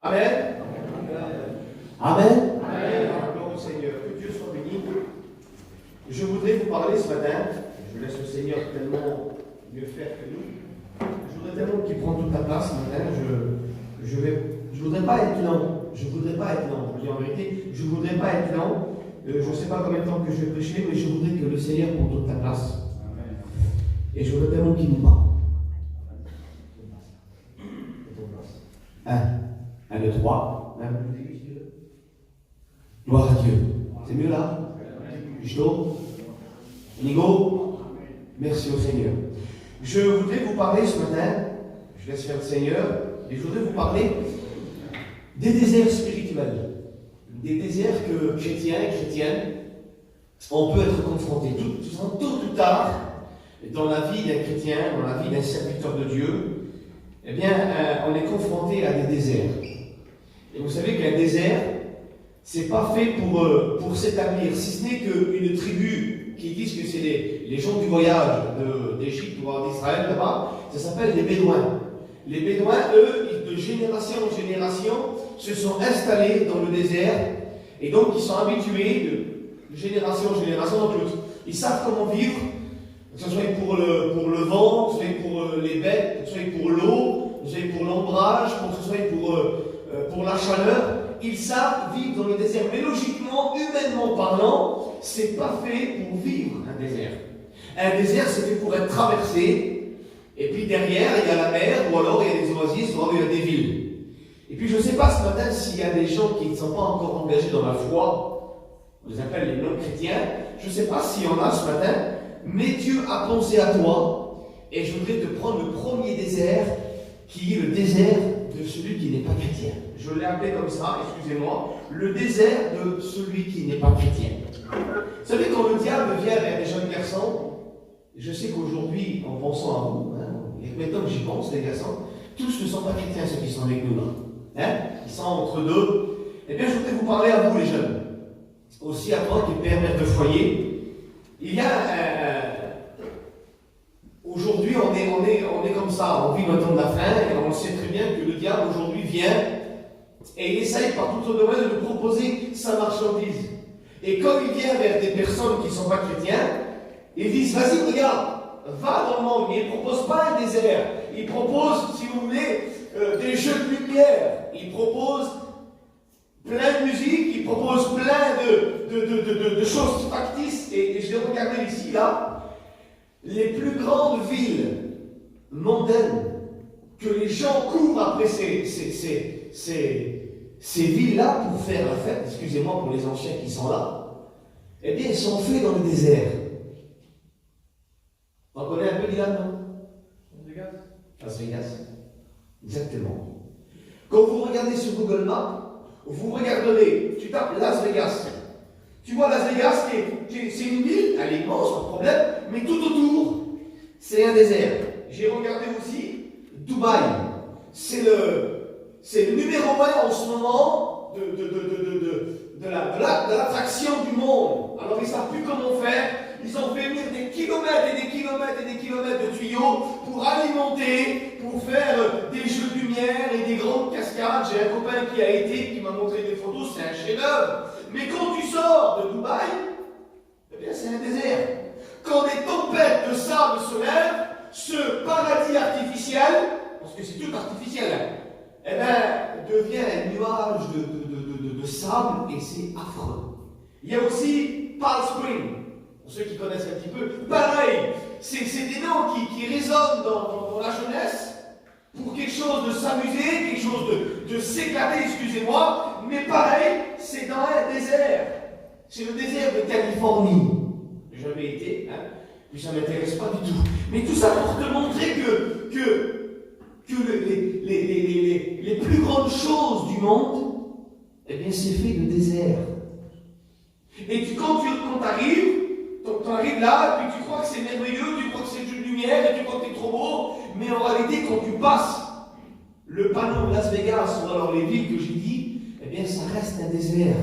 Amen. Amen. Amen. Gloire au Seigneur. Que Dieu soit béni. Je voudrais vous parler ce matin. Je laisse le Seigneur tellement mieux faire que nous. Je voudrais tellement qu'il prenne toute la place ce matin. Je voudrais pas être lent. Je voudrais pas être lent. Je dis en vérité, je voudrais pas être lent. Je ne sais pas combien de temps que je vais prêcher, mais je voudrais que le Seigneur prenne toute la place. Amen. Et je voudrais tellement qu'il nous parle. 1, 2, 3. Gloire à Dieu. C'est mieux là? Justo? Nigo? Merci au Seigneur. Je voudrais vous parler ce matin, je laisse faire le Seigneur, et je voudrais vous parler des déserts spirituels. Des déserts que chrétiens et chrétiennes, on peut être confrontés tôt ou tard dans la vie d'un chrétien, dans la vie d'un serviteur de Dieu. Eh bien, on est confronté à des déserts. Et vous savez qu'un désert, c'est pas fait pour s'établir, si ce n'est qu'une tribu qui disent que c'est les gens du voyage d'Égypte ou d'Israël là-bas, ça s'appelle les Bédouins. Les Bédouins, eux, de génération en génération, se sont installés dans le désert et donc ils sont habitués de génération en génération. Donc ils savent comment vivre, que ce soit pour le vent, que ce soit pour les bêtes, que ce soit pour l'eau, que ce soit pour l'ombrage, que ce soit pour la chaleur. Ils savent vivre dans le désert. Mais logiquement, humainement parlant, c'est pas fait pour vivre un désert. Un désert, c'est fait pour être traversé. Et puis derrière, il y a la mer, ou alors il y a des oasis, ou alors il y a des villes. Et puis je ne sais pas ce matin s'il y a des gens qui ne sont pas encore engagés dans la foi, on les appelle les non-chrétiens, je ne sais pas s'il y en a ce matin, mais Dieu a pensé à toi, et je voudrais te prendre le premier désert, qui est le désert de celui qui n'est pas chrétien. Je l'ai appelé comme ça, excusez-moi, le désert de celui qui n'est pas chrétien. Vous savez, quand le diable vient vers les jeunes garçons, je sais qu'aujourd'hui, en pensant à vous, et maintenant que j'y pense, les garçons, tous ne sont pas chrétiens, ceux qui sont avec nous là. Ils sont entre deux. Eh bien, je voudrais vous parler à vous, les jeunes. Aussi à toi qui es père, mère de foyer. Il y a aujourd'hui, on est comme ça, on vit le temps de la fin, et on sait très bien que le diable aujourd'hui vient et il essaye par tout le domaine de nous proposer sa marchandise. Et comme il vient vers des personnes qui ne sont pas chrétiens, ils disent, vas-y, regarde, va dans le monde. Mais il ne propose pas un désert. Il propose, si vous voulez, des jeux de lumière. Il propose plein de musique. Il propose plein de choses factices. Et je vais regarder ici, là, les plus grandes villes mondaines que les gens courent après ces villes-là pour faire la fête, excusez-moi pour les anciens qui sont là, eh bien, elles sont faites dans le désert. On connaît un peu Dylan, non? Las Vegas. Exactement. Quand vous regardez sur Google Maps, vous regarderez, tu tapes Las Vegas. Tu vois Las Vegas, c'est une ville, elle est immense, pas de problème, mais tout autour, c'est un désert. J'ai regardé aussi Dubaï. C'est le numéro 1 en ce moment de l'attraction du monde. Alors ils ne savent plus comment faire. Ils ont fait venir des kilomètres et des kilomètres et des kilomètres de tuyaux pour alimenter, pour faire des jeux de lumière et des grandes cascades. J'ai un copain qui a été, qui m'a montré des photos, c'est un chef-d'œuvre. Mais quand tu sors de Dubaï, eh bien c'est un désert. Quand les tempêtes de sable se lèvent, ce paradis artificiel, parce que c'est tout artificiel, eh bien, devient un nuage de sable et c'est affreux. Il y a aussi Palm Springs. Pour ceux qui connaissent un petit peu, pareil, c'est des noms qui résonnent dans la jeunesse pour quelque chose de s'amuser, quelque chose de s'éclater, excusez-moi, mais pareil, c'est dans un désert. C'est le désert de Californie. J'ai jamais été, puis ça ne m'intéresse pas du tout. Mais tout ça pour te montrer que les plus grandes choses du monde, eh bien, c'est fait de désert. Et quand tu arrives là, et puis tu crois que c'est merveilleux, tu crois que c'est une lumière, et tu crois que c'est trop beau, mais en réalité, quand tu passes le panneau de Las Vegas, ou alors les villes que j'ai dit, eh bien, ça reste un désert.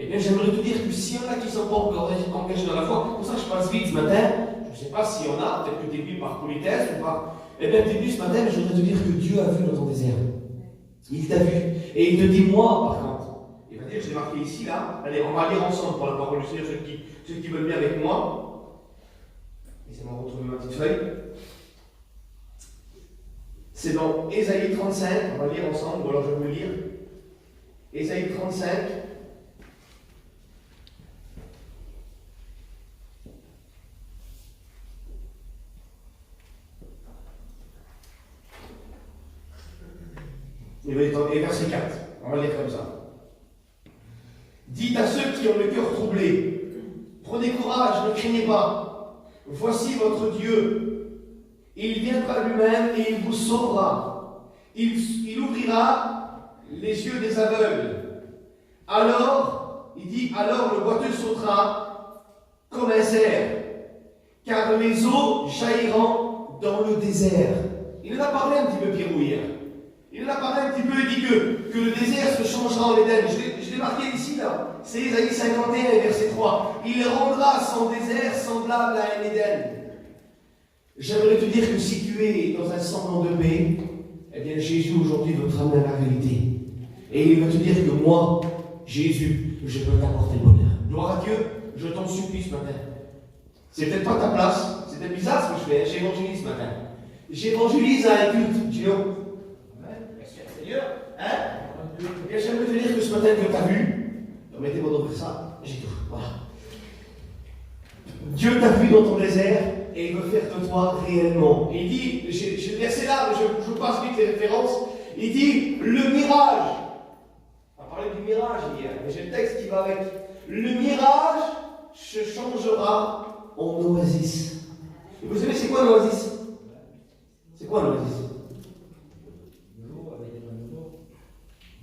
Eh bien, j'aimerais te dire que s'il y en a qui ne sont pas encore engagés dans la foi, pour ça que je passe vite ce matin, je ne sais pas s'il y en a, peut-être que tu es venu par politesse ou par... Eh bien, tu es venu ce matin, mais je voudrais te dire que Dieu a vu dans ton désert. Il t'a vu. Et il te dit moi, par contre. Il va dire, je l'ai marqué ici, là. Allez, on va lire ensemble pour la parole du Seigneur, ceux qui veulent bien avec moi. Laissez-moi retrouver ma petite feuille. C'est dans Ésaïe 35, on va lire ensemble, ou alors je vais vous le lire. Ésaïe 35. Et verset 4, on va le lire comme ça. Dites à ceux qui ont le cœur troublé, prenez courage, ne craignez pas. Voici votre Dieu. Il viendra lui-même et il vous sauvera. Il ouvrira les yeux des aveugles. Alors, il dit, alors le boiteux sautera comme un cerf, car les eaux jailliront dans le désert. Il en a parlé un petit peu, Pierre hier. Il en a parlé un petit peu, il dit que le désert se changera en Éden. Je l'ai marqué ici, là. C'est Ésaïe 51, verset 3. Il rendra son désert semblable à un Éden. J'aimerais te dire que si tu es dans un semblant de paix, eh bien Jésus aujourd'hui veut te ramener à la réalité. Et il va te dire que moi, Jésus, je peux t'apporter le bonheur. Gloire à Dieu, je t'en supplie ce matin. C'est peut-être pas ta place, c'est peut-être bizarre ce que je fais, j'évangélise ce matin. J'évangélise à un culte, Gino. Seigneur, hein? Et j'aimerais te dire que ce matin, Dieu t'a vu. Permettez-moi d'ouvrir ça, j'ai tout. Voilà. Dieu t'a vu dans ton désert et il veut faire de toi réellement. Et il dit, j'ai le verset là, je passe vite les références. Il dit, le mirage. On a parlé du mirage hier, mais j'ai le texte qui va avec. Le mirage se changera en oasis. Et vous savez, c'est quoi un oasis? C'est quoi un oasis?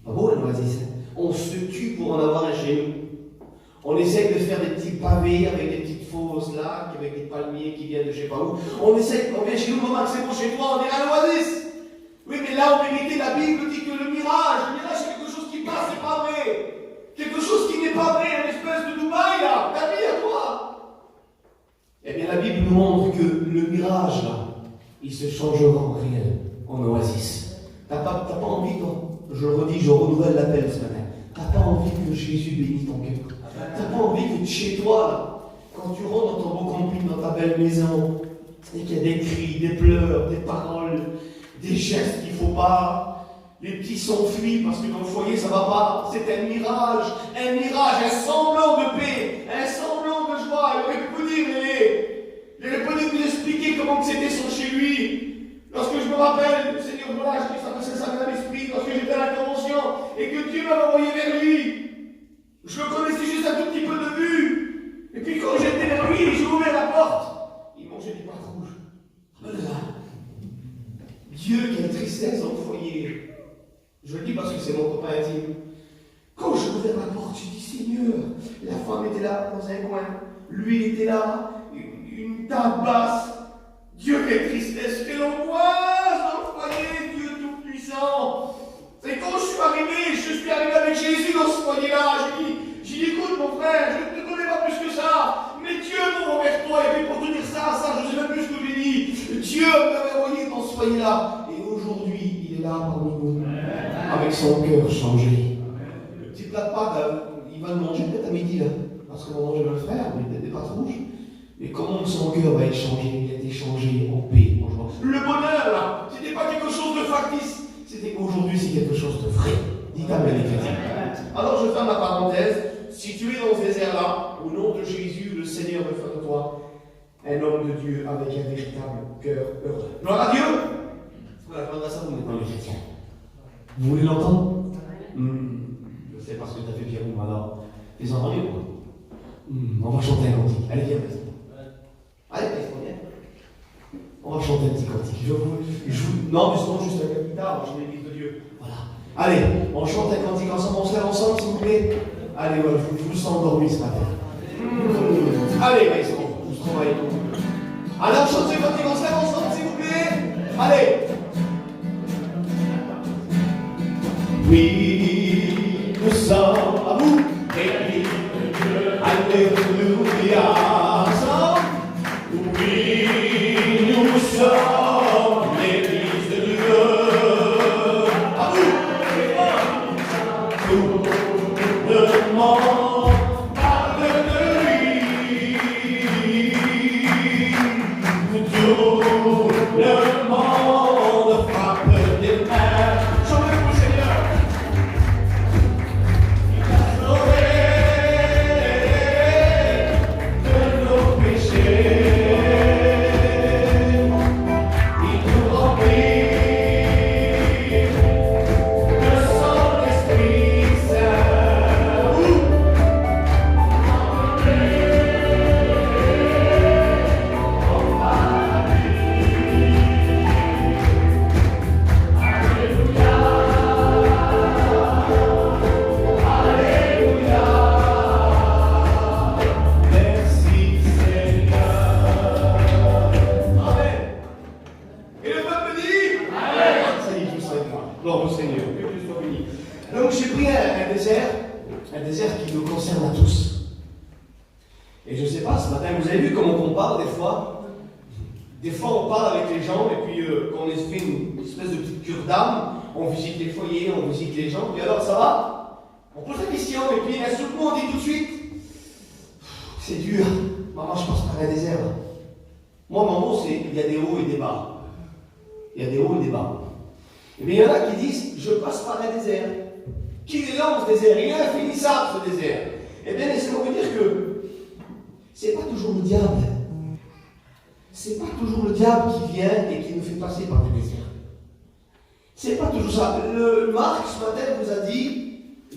Pas beau un oasis. On se tue pour en avoir un chez nous. On essaye de faire des petits pavés avec des petites fosses là, avec des palmiers qui viennent de je sais pas où. On vient chez nous, maman, c'est bon chez toi, on est à l'oasis. Oui, mais là, en vérité, la Bible dit que le mirage, c'est quelque chose qui passe, c'est pas vrai. Quelque chose qui n'est pas vrai, une espèce de Dubaï là, ta vie à toi. Eh bien, la Bible nous montre que le mirage là, il se changera en réel, en oasis. T'as pas envie, toi? Je le redis, je renouvelle l'appel ce matin. T'as pas envie que Jésus bénisse ton cœur. T'as pas envie que chez toi, là, quand tu rentres dans ton beau camping, dans ta belle maison, et qu'il y a des cris, des pleurs, des paroles, des gestes qu'il ne faut pas, les petits s'enfuient parce que dans le foyer ça ne va pas. C'est un mirage, un semblant de paix, un semblant de joie. Il aurait pu vous dire, il aurait pu nous expliquer comment c'était son chez lui. Lorsque je me rappelle, Seigneur, voilà, je dis ça me ça à l'esprit, lorsque j'étais à la convention et que Dieu m'a envoyé vers lui. Je le connaissais juste un tout petit peu de vue. Et puis quand j'étais vers lui, j'ai ouvert la porte. Il mangeait des pâtes rouges. Voilà. Dieu, quelle tristesse dans le foyer. Je le dis parce que c'est mon copain intime. Quand j'ai ouvert la porte, j'ai dit Seigneur, la femme était là dans un coin. Lui, il était là, une table basse. Dieu, quelle tristesse, quelle angoisse dans le foyer, Dieu Tout-Puissant. C'est quand je suis arrivé avec Jésus dans ce foyer-là, j'ai dit, écoute mon frère, je ne te connais pas plus que ça, mais Dieu m'a envers toi, et puis pour te dire ça, je ne sais même plus ce que j'ai dit. Dieu m'avait envoyé dans ce foyer-là, et aujourd'hui, il est là parmi nous, avec son cœur changé. Le petit plat de pâtes, il va le manger peut-être à midi, là, parce qu'on va manger le frère, mais des pâtes rouges. Mais comment son cœur va être changé? Il a été changé en paix, en joie. Le bonheur, là, c'était pas quelque chose de factice. C'était qu'aujourd'hui, c'est quelque chose de vrai. Dites Amen, les chrétiens. Alors, je ferme la parenthèse. Si tu es dans ce désert-là, au nom de Jésus, le Seigneur veut faire de toi un homme de Dieu avec un véritable cœur heureux. Gloire à Dieu. Voilà, gloire à ça, vous n'êtes pas les chrétiens. Vous voulez l'entendre? Je sais parce que tu as fait Pierre ou alors. Les entendez ou quoi? On va chanter un cantique. Allez, viens, vas-y. Allez, viens. On va chanter un petit cantique. Non, mais sinon, juste avec la guitare, je l'église de Dieu. Voilà. Allez, on chante un cantique ensemble, on se lève ensemble, s'il vous plaît. Allez, voilà, je vous sens endormi ce matin. Allez, ils sont tous travaillés. Allez, on chante ce cantique, on se lève ensemble, s'il vous plaît. Allez. Oui, nous sommes à vous, et Alléluia. Oui, nous sommes l'église de Dieu. À vous, Le monde parle de lui. Tout le monde frappe des mains. Chantez-vous, Seigneur. Il a sauvé de nos péchés. Il nous remplit de son Esprit Saint. Merci Seigneur. Amen. Et le peuple dit Amen. Ça y est, tous avec moi. Gloire au Seigneur. Que Dieu soit béni. Donc j'ai pris un désert qui nous concerne à tous. Et je ne sais pas, ce matin, vous avez vu comment on parle des fois. Des fois, on parle avec les gens, et puis quand on fait une espèce de petite cure d'âme, on visite les foyers, on visite les gens, puis alors ça va? On pose la question, et puis d'un seul coup, on dit tout de suite c'est dur. Maman, je passe par un désert. Moi, mon mot, c'est il y a des hauts et des bas. Il y a des hauts et des bas. Et bien, il y en a qui disent je passe par un désert. Qui est là, ce désert? Il est infinissable, ce désert. Eh bien, laissez-moi vous dire que c'est pas toujours le diable. C'est pas toujours le diable qui vient et qui nous fait passer par des déserts. C'est pas toujours ça. Le Marc, ce matin, vous a dit,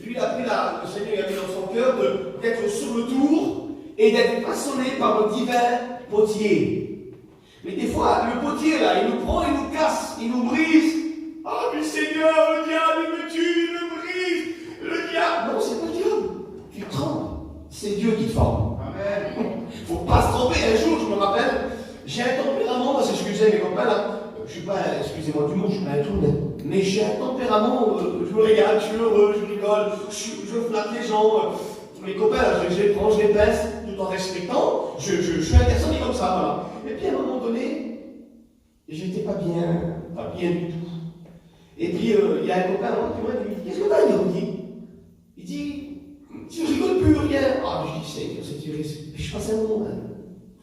lui, il a pris le Seigneur a mis dans son cœur d'être sur le tour et d'être façonné par le divin potier. Mais des fois, le potier, là, il nous prend, il nous casse, il nous brise. Ah, mais Seigneur, le diable, il me tue, il me brise. Le diable. Non, c'est pas le diable. Tu te trompes. C'est Dieu qui te forme. Amen. Faut pas se tromper. Un jour, je me rappelle, j'ai un tempérament, moi, c'est ce que je disais mes copains, là. Je suis pas, excusez-moi du mot, je suis pas un tourne, mais j'ai un tempérament, je me régale, je suis heureux, je rigole, je flatte les gens. Mes copains, là, je les prends, je les pince, tout en respectant. Je suis un garçon comme ça, voilà. Et puis à un moment donné, j'étais pas bien du tout. Et puis il y a un copain qui m'a dit qu'est-ce que t'as dit? Il dit tu rigoles plus, rien. Ah, je dis c'est tiré. Puis je passe un moment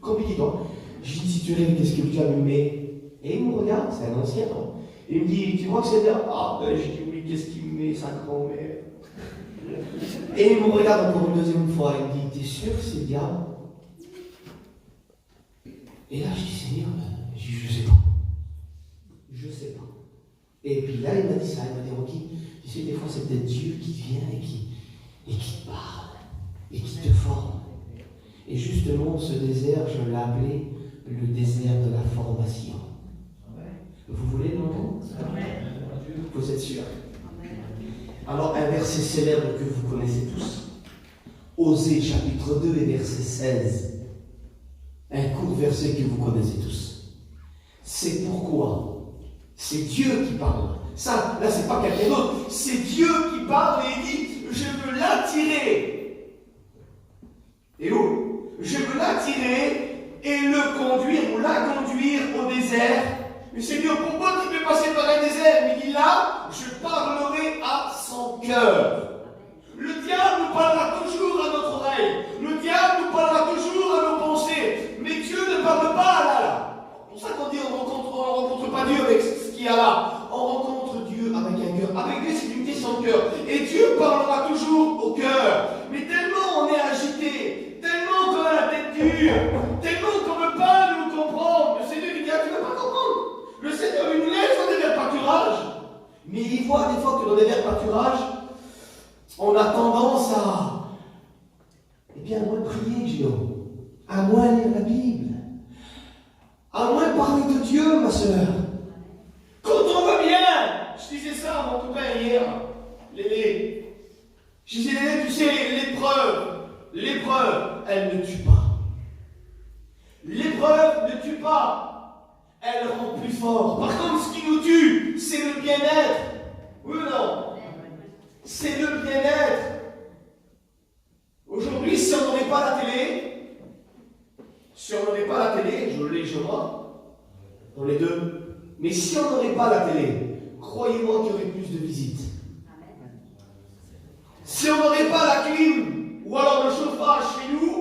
compliqué, toi. Je dis si tu rigoles, qu'est-ce que tu as allumé? Et il me regarde, c'est un ancien, non? Il me dit tu crois que c'est bien? Ah, ben je dis oui, qu'est-ce qu'il me met, sa grand-mère? Et il me regarde encore une deuxième fois, il me dit t'es sûr que c'est le diable? Et là je dis Seigneur, je sais pas. Je sais pas. Et puis là il m'a dit ça, il m'a dit Rocky, tu sais des fois c'est peut-être Dieu qui vient et qui te parle, et qui te forme. Et justement ce désert, je l'ai appelé le désert de la formation. Vous voulez l'entendre? Vous êtes sûr? Alors, un verset célèbre que vous connaissez tous. Osée, chapitre 2 et verset 16. Un court verset que vous connaissez tous. C'est pourquoi c'est Dieu qui parle. Ça, là, c'est pas quelqu'un d'autre. C'est Dieu qui parle et il dit je veux l'attirer. Et où? Je veux l'attirer et le conduire ou la conduire au désert. Mais Seigneur, pourquoi tu peux passer par un désert? Mais il dit là, je parlerai à son cœur. Le diable nous parlera toujours à notre oreille. Le diable nous parlera toujours à nos pensées. Mais Dieu ne parle pas là. C'est pour ça qu'on dit on rencontre pas Dieu avec ce qu'il y a là. On rencontre Dieu avec un cœur. Avec lui, c'est une question de cœur. Et Dieu parlera toujours au cœur. Mais tellement on est agité, tellement qu'on a la tête dure, tellement qu'on ne veut pas nous comprendre. Le Seigneur lui dit, tu ne veux pas comprendre. Le Seigneur, il nous laisse dans des verts pâturages. Mais il voit des fois que dans des verts pâturages, on a tendance à, à moins prier, Gino, à moins lire la Bible, à moins parler de Dieu, ma soeur. Quand on va bien, je disais ça à mon copain hier, Lélé. Je disais, Lélé, tu sais, l'épreuve, elle ne tue pas. L'épreuve ne tue pas. Elle rend plus fort. Par contre, ce qui nous tue, c'est le bien-être. Oui ou non? C'est le bien-être. Aujourd'hui, si on n'aurait pas la télé, je l'ai chez moi, dans les deux, mais si on n'aurait pas la télé, croyez-moi qu'il y aurait plus de visites. Si on n'aurait pas la clim, ou alors le chauffage chez nous,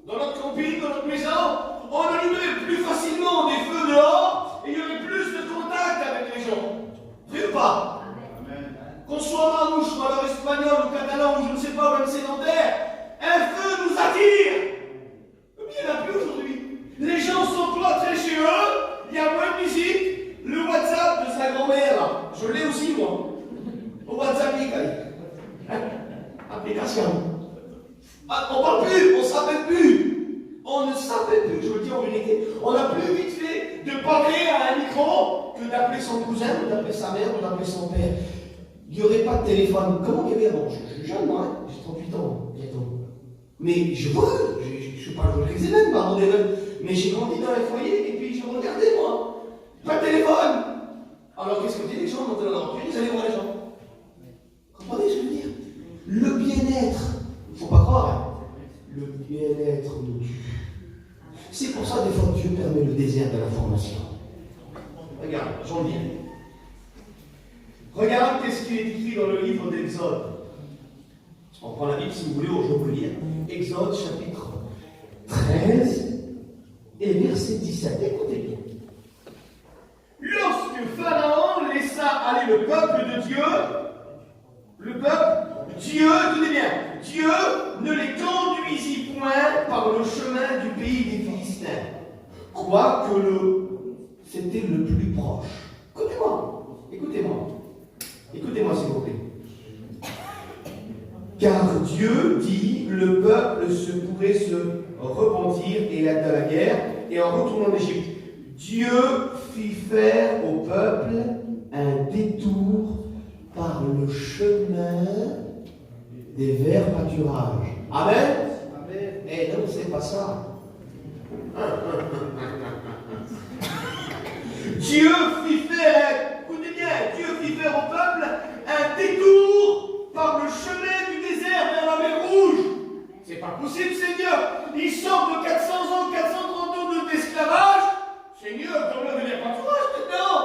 dans notre camping, dans notre maison, on allumerait plus facilement des feux dehors et il y aurait plus de contact avec les gens. Vrai ou pas? Qu'on soit manouche, ou alors espagnol, ou catalan, ou je ne sais pas, ou même sédentaire, un feu nous attire. Mais il n'y en a plus aujourd'hui. Les gens sont cloîtrés chez eux, il y a moins de musique. Le WhatsApp de sa grand-mère, je l'ai aussi moi. Au WhatsApp, application. Ah, on parle plus, on ne s'appelle plus. On ne s'appelle plus, je vous le dis en vérité. On a plus vite fait de parler à un micro que d'appeler son cousin, ou d'appeler sa mère, ou d'appeler son père. Il n'y aurait pas de téléphone. Comment il y avait avant? Je suis jeune, moi, hein? J'ai 38 ans bientôt. Mais je vois, je ne suis pas le même, pardon, mais j'ai grandi dans un foyer et puis je regardais, moi. Pas de téléphone. Alors qu'est-ce qu'on dit? Les gens montaient dans leur voiture, ils allaient voir les gens. Comprenez ce que je veux dire? Le bien-être, il ne faut pas croire, hein? Le bien-être nous tue. C'est pour ça, des fois, Dieu permet le désert de la formation. Regarde, j'en viens. Regarde qu'est-ce qui est écrit dans le livre d'Exode. On prend la Bible si vous voulez, je vais vous le lire. Exode chapitre 13 et verset 17. Écoutez bien. Lorsque Pharaon laissa aller le peuple de Dieu, Dieu, tenez bien, Dieu ne les conduisit point par le chemin du pays des Philistins, quoique c'était le plus proche. Écoutez-moi s'il vous plaît. Car Dieu dit, le peuple pourrait se repentir et aller à la guerre, et en retournant en Égypte. Dieu fit faire au peuple un détour par le chemin des verts pâturages. Amen. Eh non, c'est pas ça. Dieu fit faire, écoutez bien, Dieu fit faire au peuple un détour par le chemin du désert vers la mer Rouge. C'est pas possible, Seigneur. Ils sortent de 400 ans, 430 ans d'esclavage. Seigneur, comme le vers pâturage maintenant.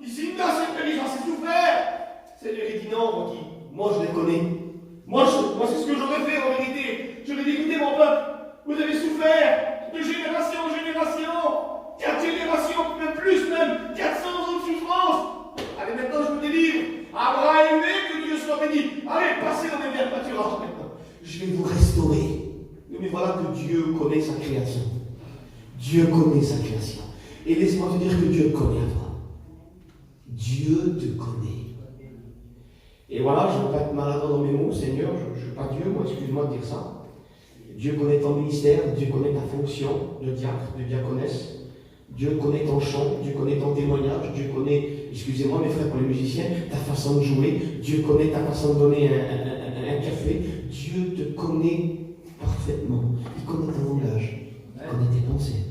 Ici, dans cette religion, c'est souffert. Seigneur, il dit non, moi je les connais. Moi c'est ce que j'aurais fait en vérité. J'aurais dit, écoutez mon peuple, vous avez souffert de génération en génération. 4 générations, même plus même, 400 ans de souffrance. Allez, maintenant je vous délivre. Abraham aimé, que Dieu soit béni. Allez, passez dans les verts pâturages maintenant. Je vais vous restaurer. Mais voilà que Dieu connaît sa création. Dieu connaît sa création. Et laisse-moi te dire que Dieu te connaît à toi. Dieu te connaît. Et voilà, je ne veux pas être maladroit dans mes mots, Seigneur, je ne suis pas Dieu, moi, excuse-moi de dire ça. Dieu connaît ton ministère, Dieu connaît ta fonction de diacre, de diaconesse. Dieu connaît ton chant, Dieu connaît ton témoignage, Dieu connaît, excusez-moi mes frères pour les musiciens, ta façon de jouer, Dieu connaît ta façon de donner un café, Dieu te connaît parfaitement, il connaît ton langage, il connaît tes pensées.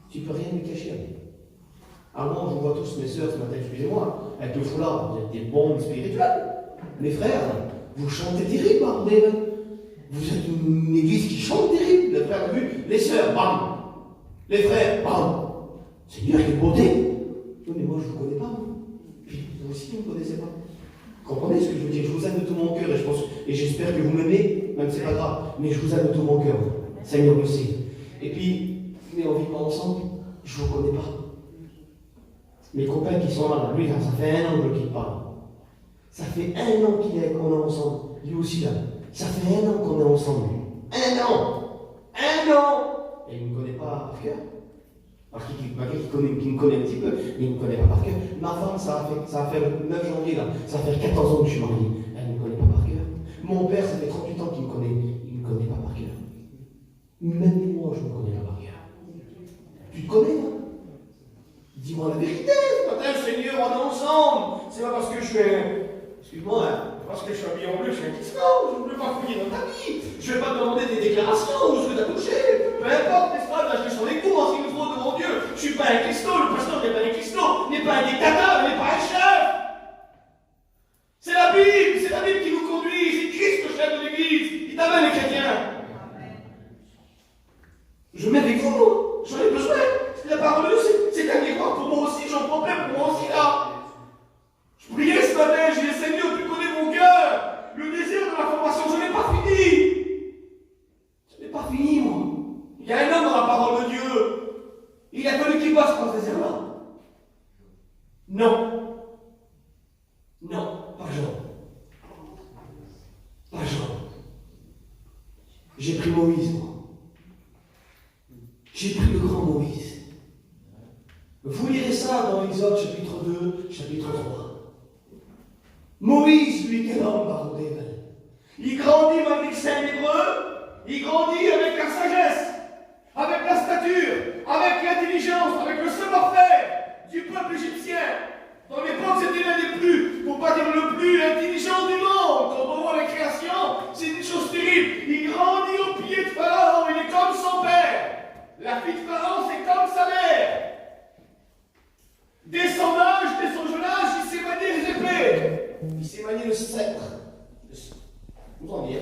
Tu ne peux rien lui cacher. Alors je vois tous mes sœurs ce matin, excusez-moi, avec le foulard, vous êtes des bombes spirituelles. Mes frères, vous chantez terrible, bordel. Vous êtes une église qui chante terrible. Les frères, vu, les sœurs, bam. Les frères, bam. Seigneur, quelle beauté. Oui, mais moi, je ne vous connais pas. Puis, vous aussi, vous ne me connaissez pas. Vous comprenez ce que je veux dire? Je vous aime de tout mon cœur et j'espère que vous m'aimez, même si ce n'est pas grave. Mais je vous aime de tout mon cœur. Seigneur le sait. Et puis, mais on vit pas ensemble, je ne vous connais pas. Mes copains qui sont là, lui, ça fait 1 an que je ne quitte pas. Ça fait 1 an qu'on est ensemble. Lui aussi là. Ça fait 1 an qu'on est ensemble. 1 an. 1 an. Et il ne me connaît pas par cœur. Parce qu'il me connaît un petit peu, mais il ne me connaît pas par cœur. Ma femme, ça va faire le 9 janvier là. Ça va faire 14 ans que je suis marié. Elle ne me connaît pas par cœur. Mon père, ça fait 38 ans qu'il me connaît. Il ne me connaît pas par cœur. Même moi, je ne me connais pas par cœur. Tu te connais, hein? Dis-moi la vérité. Ce matin, Seigneur, on est ensemble. C'est pas parce que je suis excuse-moi, hein, parce que je suis habillé en bleu, je suis un Christo, je ne veux pas fouiller dans ta vie. Je ne vais pas te demander des déclarations ou ce que tu as touché. Peu importe, n'est-ce pas, là, je sur les coups, en ce qu'il me faut devant Dieu. Je ne suis pas un Christo, le pasteur n'est pas un Christo, n'est pas un dictateur, n'est pas un chef. C'est la Bible qui nous conduit, c'est Christ le chef de l'Église. Il t'amène les chrétiens. Je mets avec vous, j'en ai besoin. La parole de Dieu, c'est un miroir pour moi aussi, j'en prends plein pour moi aussi là. Je priais ce matin, j'ai dit Seigneur, tu connais mon cœur. Le désir de la formation J'ai pris Moïse, moi. J'ai pris le grand Moïse. Vous lirez ça dans Exode chapitre 2, chapitre 3. Moïse, lui, quel homme, baroudé. Il grandit avec les saints hébreux, il grandit avec la sagesse, avec la stature, avec l'intelligence, avec le savoir-faire du peuple égyptien. Dans l'époque, c'était l'un des plus, pour pas dire le plus intelligent du monde. Quand on voit la création, c'est une chose terrible. Il grandit au pied de Pharaon, il est comme son père. La fille de Pharaon, c'est comme sa mère. Dès son âge, dès son jeune âge, il sait manier les épées. Il sait manier le sceptre. Vous en dire.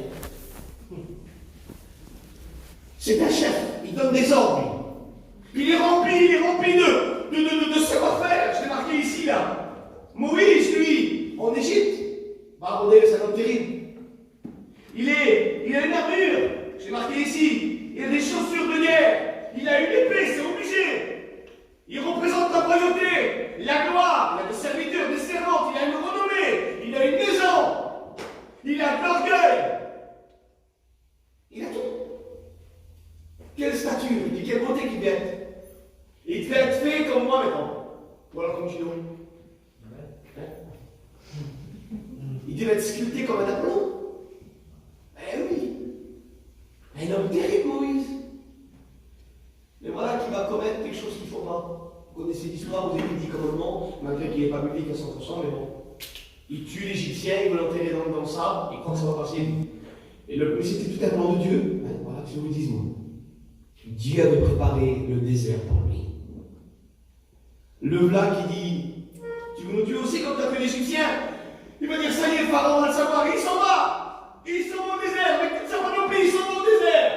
C'est un chef, il donne des ordres. Il est rempli de savoir-faire. Je l'ai marqué ici, là. Moïse, lui, en Égypte, baroudé, c'est un homme terrible. Il a une armure, je l'ai marqué ici. Il a des chaussures de guerre. Il a une épée, c'est obligé. Il représente la royauté, la gloire. Il a des serviteurs, des servantes. Il a une renommée. Il a une maison. Il a de l'orgueil. Il a tout. Quelle stature, et quelle beauté qu'il devait être. Il devait être fait comme moi maintenant. Voilà comme Gino. Il devait être sculpté comme un Apollon. Eh oui. Un homme terrible, Moïse. Mais voilà qu'il va commettre quelque chose qu'il ne faut pas. Vous connaissez l'histoire, vous avez dit commandement, malgré qu'il n'est pas biblique à 100%, mais bon. Il tue l'Égyptien, il veut l'enterrer dans le sable, il croit que ça va passer. Mais c'était tout un plan de Dieu. Voilà ce que je vous dis, moi. Dieu avait préparé le désert pour lui. Le v'là qui dit, tu veux nous tuer aussi comme tu as fait l'Égyptien? Il va dire, ça y est, Pharaon va le savoir, il s'en va. Ils sont au désert, avec toute sa panoplie, ils sont au désert.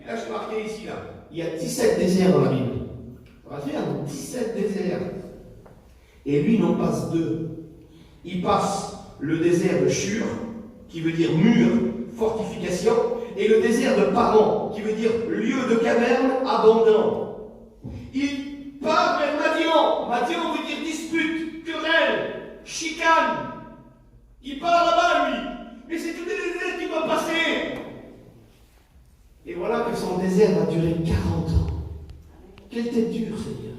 Et là, je l'ai marqué ici, là. Il y a 17 déserts dans la Bible. Ça va faire 17 déserts. Et lui, il en passe 2. Il passe le désert de Shur, qui veut dire mur, fortification, et le désert de Paran, qui veut dire lieu de caverne abondant. Il part vers Madian. Madian veut dire dispute, querelle, chicane. Il part là-bas, lui. Mais c'est tous les déserts qu'il va passer. Et voilà que son désert va durer 40 ans. Quelle tête dure, Seigneur.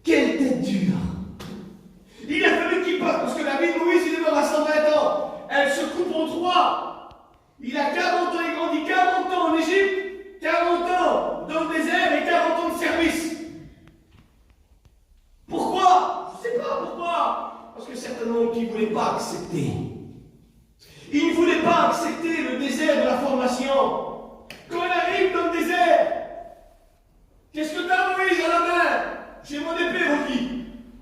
Quelle tête dure. Il a fallu qu'il passe, parce que la vie de Moïse, il est mort à 120 ans. Elle se coupe en 3. Il a 40 ans, il grandit 40 ans en Égypte, 40 ans dans le désert et 40 ans de service. Pourquoi? Je ne sais pas pourquoi. Parce que certainement qu'il ne voulait pas accepter. Il ne voulait pas accepter le désert de la formation. Quand il arrive dans le désert, qu'est-ce que tu as, Moïse, à la main? J'ai mon épée, Rocky.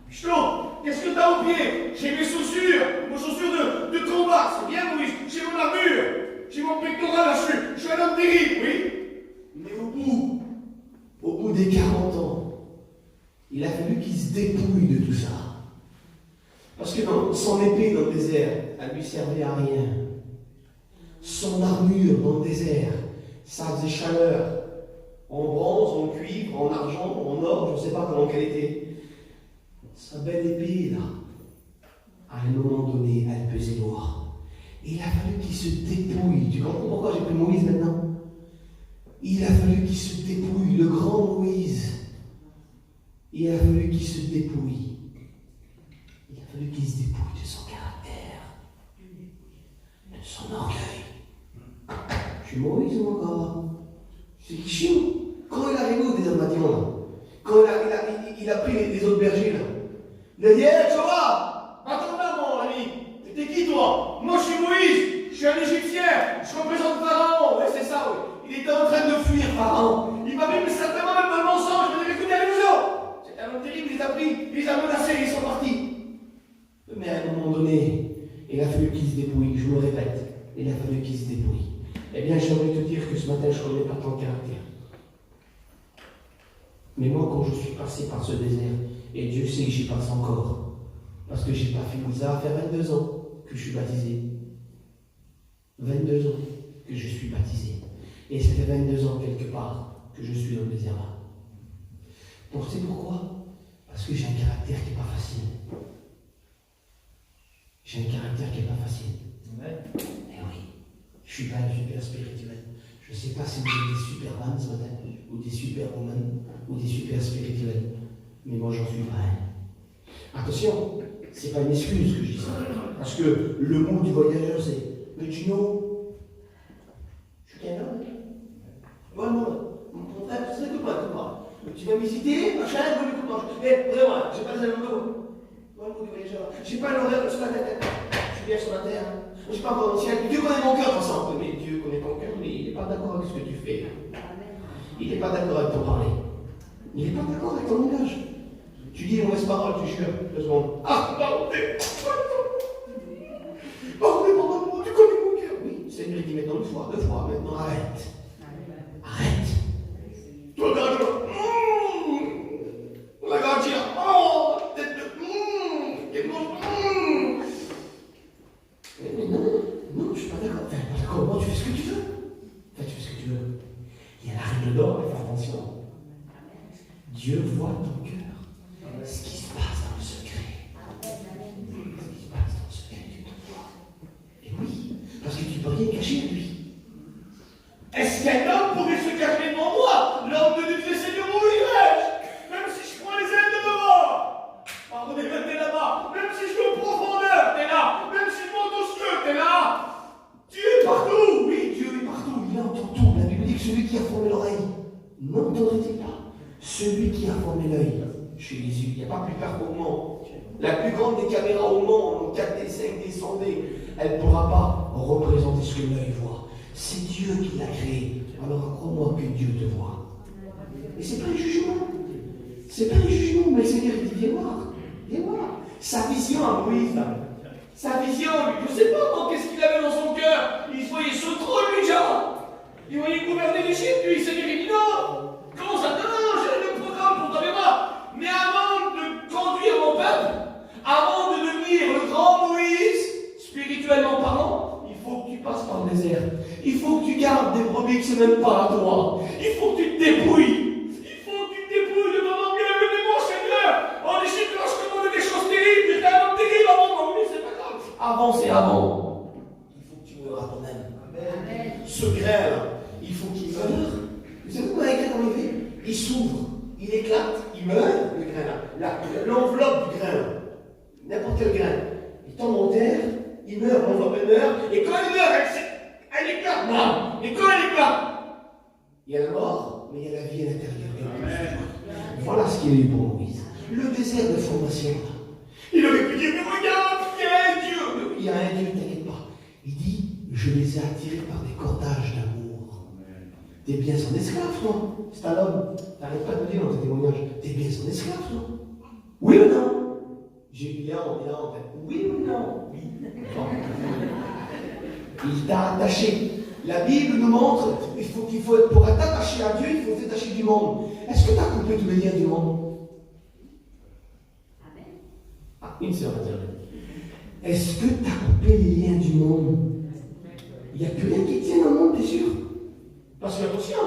Ch'to, qu'est-ce que tu as au pied? J'ai mes chaussures de combat. C'est bien, Moïse. J'ai mon armure. J'ai mon pectoral, je suis un homme terrible, oui. Mais au bout des 40 ans, il a fallu qu'il se dépouille de tout ça. Parce que son épée dans le désert, elle ne lui servait à rien. Son armure dans le désert, ça faisait chaleur. En bronze, en cuivre, en argent, en or, je ne sais pas comment qu'elle était. Sa belle épée, là, à un moment donné, elle pesait lourd. Et il a fallu qu'il se dépouille. Tu comprends pourquoi j'ai pris Moïse maintenant? Il a fallu qu'il se dépouille, le grand Moïse. Il a fallu qu'il se dépouille. Il a fallu qu'il se dépouille de son caractère, de son orgueil. Je suis Moïse ou encore? C'est qui chou? Quand il est arrivé au désert de Madian, là, quand il a pris les autres bergers, là, il a dit, hé, tu vois, attends là, mon ami, t'es qui toi? Moi, je suis Moïse, je suis un Égyptien, je représente Pharaon. Ouais, c'est ça, oui. Il était en train de fuir Pharaon. Il m'a même certainement même un mensonge, je vais écouter à l'illusion. C'est un homme terrible, il les a pris, il les a menacés, ils sont partis. Mais à un moment donné, il a fallu qu'il se dépouille, je vous le répète, il a fallu qu'il se dépouille. Eh bien, j'aimerais te dire que ce matin, je ne connais pas ton caractère. Mais moi, quand je suis passé par ce désert, et Dieu sait que j'y passe encore, parce que j'ai pas fini, ça va faire 22 ans que je suis baptisé. 22 ans que je suis baptisé. Et ça fait 22 ans quelque part que je suis dans le désert là. Donc c'est pourquoi? Parce que j'ai un caractère qui n'est pas facile. J'ai un caractère qui n'est pas facile. Eh oui. Je ne suis pas un super spirituel. Je ne sais pas si vous êtes des superman ce matin, ou des superwoman, ou des super spirituels. Mais moi, j'en suis pas un. Attention, c'est pas une excuse que je dis ça. Parce que le mot du voyageur, c'est « Mais Gino, je suis qu'un homme. Moi, mon frère, c'est écoute-moi. Tu vas me visiter, machin, écoute-moi. Vraiment, j'ai pas les aliments de vous. Moi, le mot du voyageur. J'ai pas l'horaire sur la tête. Je suis bien sur la terre. Je suis pas encore dans le ciel. Dieu connaît mon cœur, de toute façon. Mais Dieu connaît ton cœur, mais il n'est pas d'accord avec ce que tu fais. Il n'est pas d'accord avec ton parler. Il n'est pas d'accord avec ton langage. Tu dis une mauvaise parole, tu jures. 2 secondes. Ah, pardon, pardon, tu connais mon cœur. Oui, le Seigneur dit maintenant 2 fois. Maintenant, arrête. Arrête. Tu regardes, la garantie là. Oh, tête de. Quel monstre. Mais non, je suis pas d'accord. Enfin, pas d'accord. Moi, tu fais ce que tu veux. Enfin, tu fais ce que tu veux. Il y a la règle d'or, mais fais attention. Dieu voit ton cœur. Ce qui se passe dans le secret. Ce qui se passe dans le secret, Dieu te voit. Et oui, parce que tu ne peux rien cacher de lui. Est-ce qu'un homme pourrait se cacher devant moi? L'homme de Dieu dit, Seigneur, où irais-je? Même si je prends les ailes de dehors. Pardonnez-moi, t'es là-bas. Même si je vais en profondeur, t'es là. Même si je monte aux cieux, t'es là. Dieu est partout. Oui, Dieu est partout. Il entend tout. La Bible dit que celui qui a formé l'oreille, n'entendrait-il pas? Celui qui a formé l'œil. Chez Jésus, il n'y a pas plus performant. La plus grande des caméras au monde, 4D, 5D, 100D, elle ne pourra pas représenter ce que l'œil voit. C'est Dieu qui l'a créé. Alors crois-moi que Dieu te voit. Et ce n'est pas un jugement. Ce n'est pas un jugement, mais le Seigneur dit viens voir. Viens voir. Sa vision à Moïse, là. Sa vision, lui, je ne sais pas moi, qu'est-ce qu'il avait dans son cœur. Il se voyait sur le trône, lui, déjà. Il voyait gouverner l'Égypte, lui. Le Seigneur, il dit non. Comment ça? Non, j'ai le programme pour toi et moi. Mais avant de conduire mon peuple, avant de devenir le grand Moïse, spirituellement parlant, il faut que tu passes par le désert. Il faut que tu gardes des brebis qui ne sont même pas à toi. Il faut que tu te débrouilles. Il faut que tu te débrouilles de ton orgueil. Mais mon Seigneur, en Égypte, quand je commande des choses terribles, j'étais un homme terrible avant moi. Oui, c'est pas grave. Avant, c'est avant. Il faut que tu meurs à toi-même. Ce grain, il faut qu'il meure. Vous savez comment un grain, comment il fait? Il s'ouvre. Il éclate, il meurt, le grain là. L'enveloppe du grain, n'importe quel grain, il tombe en terre, il meurt, l'enveloppe elle meurt, et quand elle meurt, elle éclate, non. Et quand elle éclate, il y a la mort, mais il y a la vie à l'intérieur. Voilà ce qu'il y a eu pour Moïse. Le désert de formation. Il aurait pu dire, mais regarde, il y a un Dieu. Il y a un Dieu, t'inquiète pas. Il dit, je les ai attirés par des cordages d'amour. T'es bien son esclave, toi. C'est un homme. T'arrêtes pas de me dire dans tes témoignages. T'es bien son esclave, toi. Oui ou non? J'ai dit en fait. Oui ou non? Oui. Il t'a attaché. La Bible nous montre pour être attaché à Dieu, il faut s'attacher du monde. Est-ce que tu as coupé tous les liens du monde? Amen. Ah, une sœur à dire. Est-ce que tu as coupé les liens du monde? Il n'y a plus rien qui tient dans le monde, t'es sûr? Parce que attention,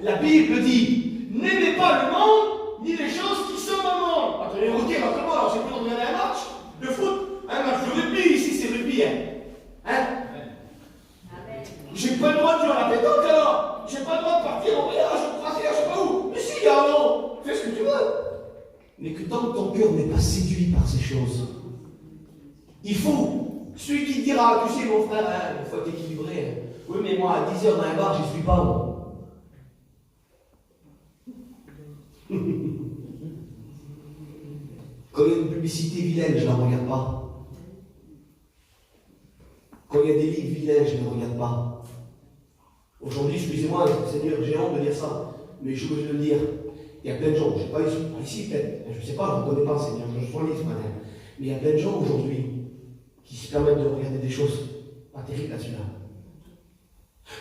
la Bible dit n'aimez pas le monde, ni les choses qui sont dans le monde. Attendez, ok, comment alors j'ai pu regarder un match de foot, un match de rugby, ici c'est rugby, hein? J'ai pas le droit de jouer à la pétanque alors. J'ai pas le droit de partir en voyage, en croisière, je sais pas où. Mais si, alors, fais ce que tu veux. Mais que tant que ton cœur n'est pas séduit par ces choses, il faut, celui qui dira, tu sais mon frère, il faut être équilibré. Oui, mais moi, à 10h dans un bar, j'y suis pas, moi. Quand il y a une publicité vilaine, je ne la regarde pas. Quand il y a des livres vilains, je ne les regarde pas. Aujourd'hui, excusez-moi, Seigneur, j'ai honte de dire ça, mais je veux le dire. Il y a plein de gens, je ne sais pas ici peut-être, je ne sais pas, je ne connais pas, Seigneur, je suis en livre ce matin. Mais il y a plein de gens aujourd'hui qui se permettent de regarder des choses pas terribles là-dessus.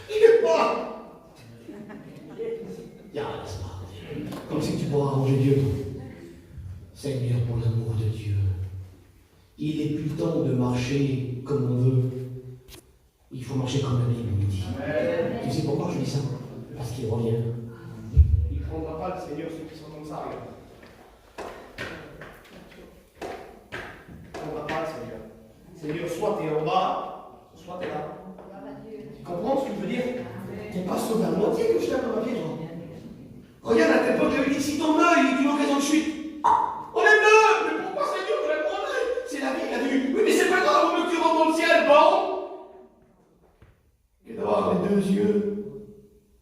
Il n'est pas. Comme si tu pourras arranger Dieu. Seigneur, pour l'amour de Dieu, il n'est plus temps de marcher comme on veut. Il faut marcher comme la Bible nous dit. Tu sais pourquoi je dis ça? Parce qu'il revient. Il ne prendra pas le Seigneur ceux qui sont comme ça. Il ne prendra pas le Seigneur. Seigneur, soit tu es en bas, soit tu es là. comprends ce que je veux dire? T'es pas sauvé à moitié que je tape dans ma pied, toi. Regarde, à l'époque, j'avais dit, si ton œil est une occasion de chute, enlève-le! Mais pourquoi Seigneur, je lève mon œil? C'est la vie, il a dit, oui, mais c'est pas grave, on veut que tu rentres dans le ciel, bon? Et d'avoir les deux yeux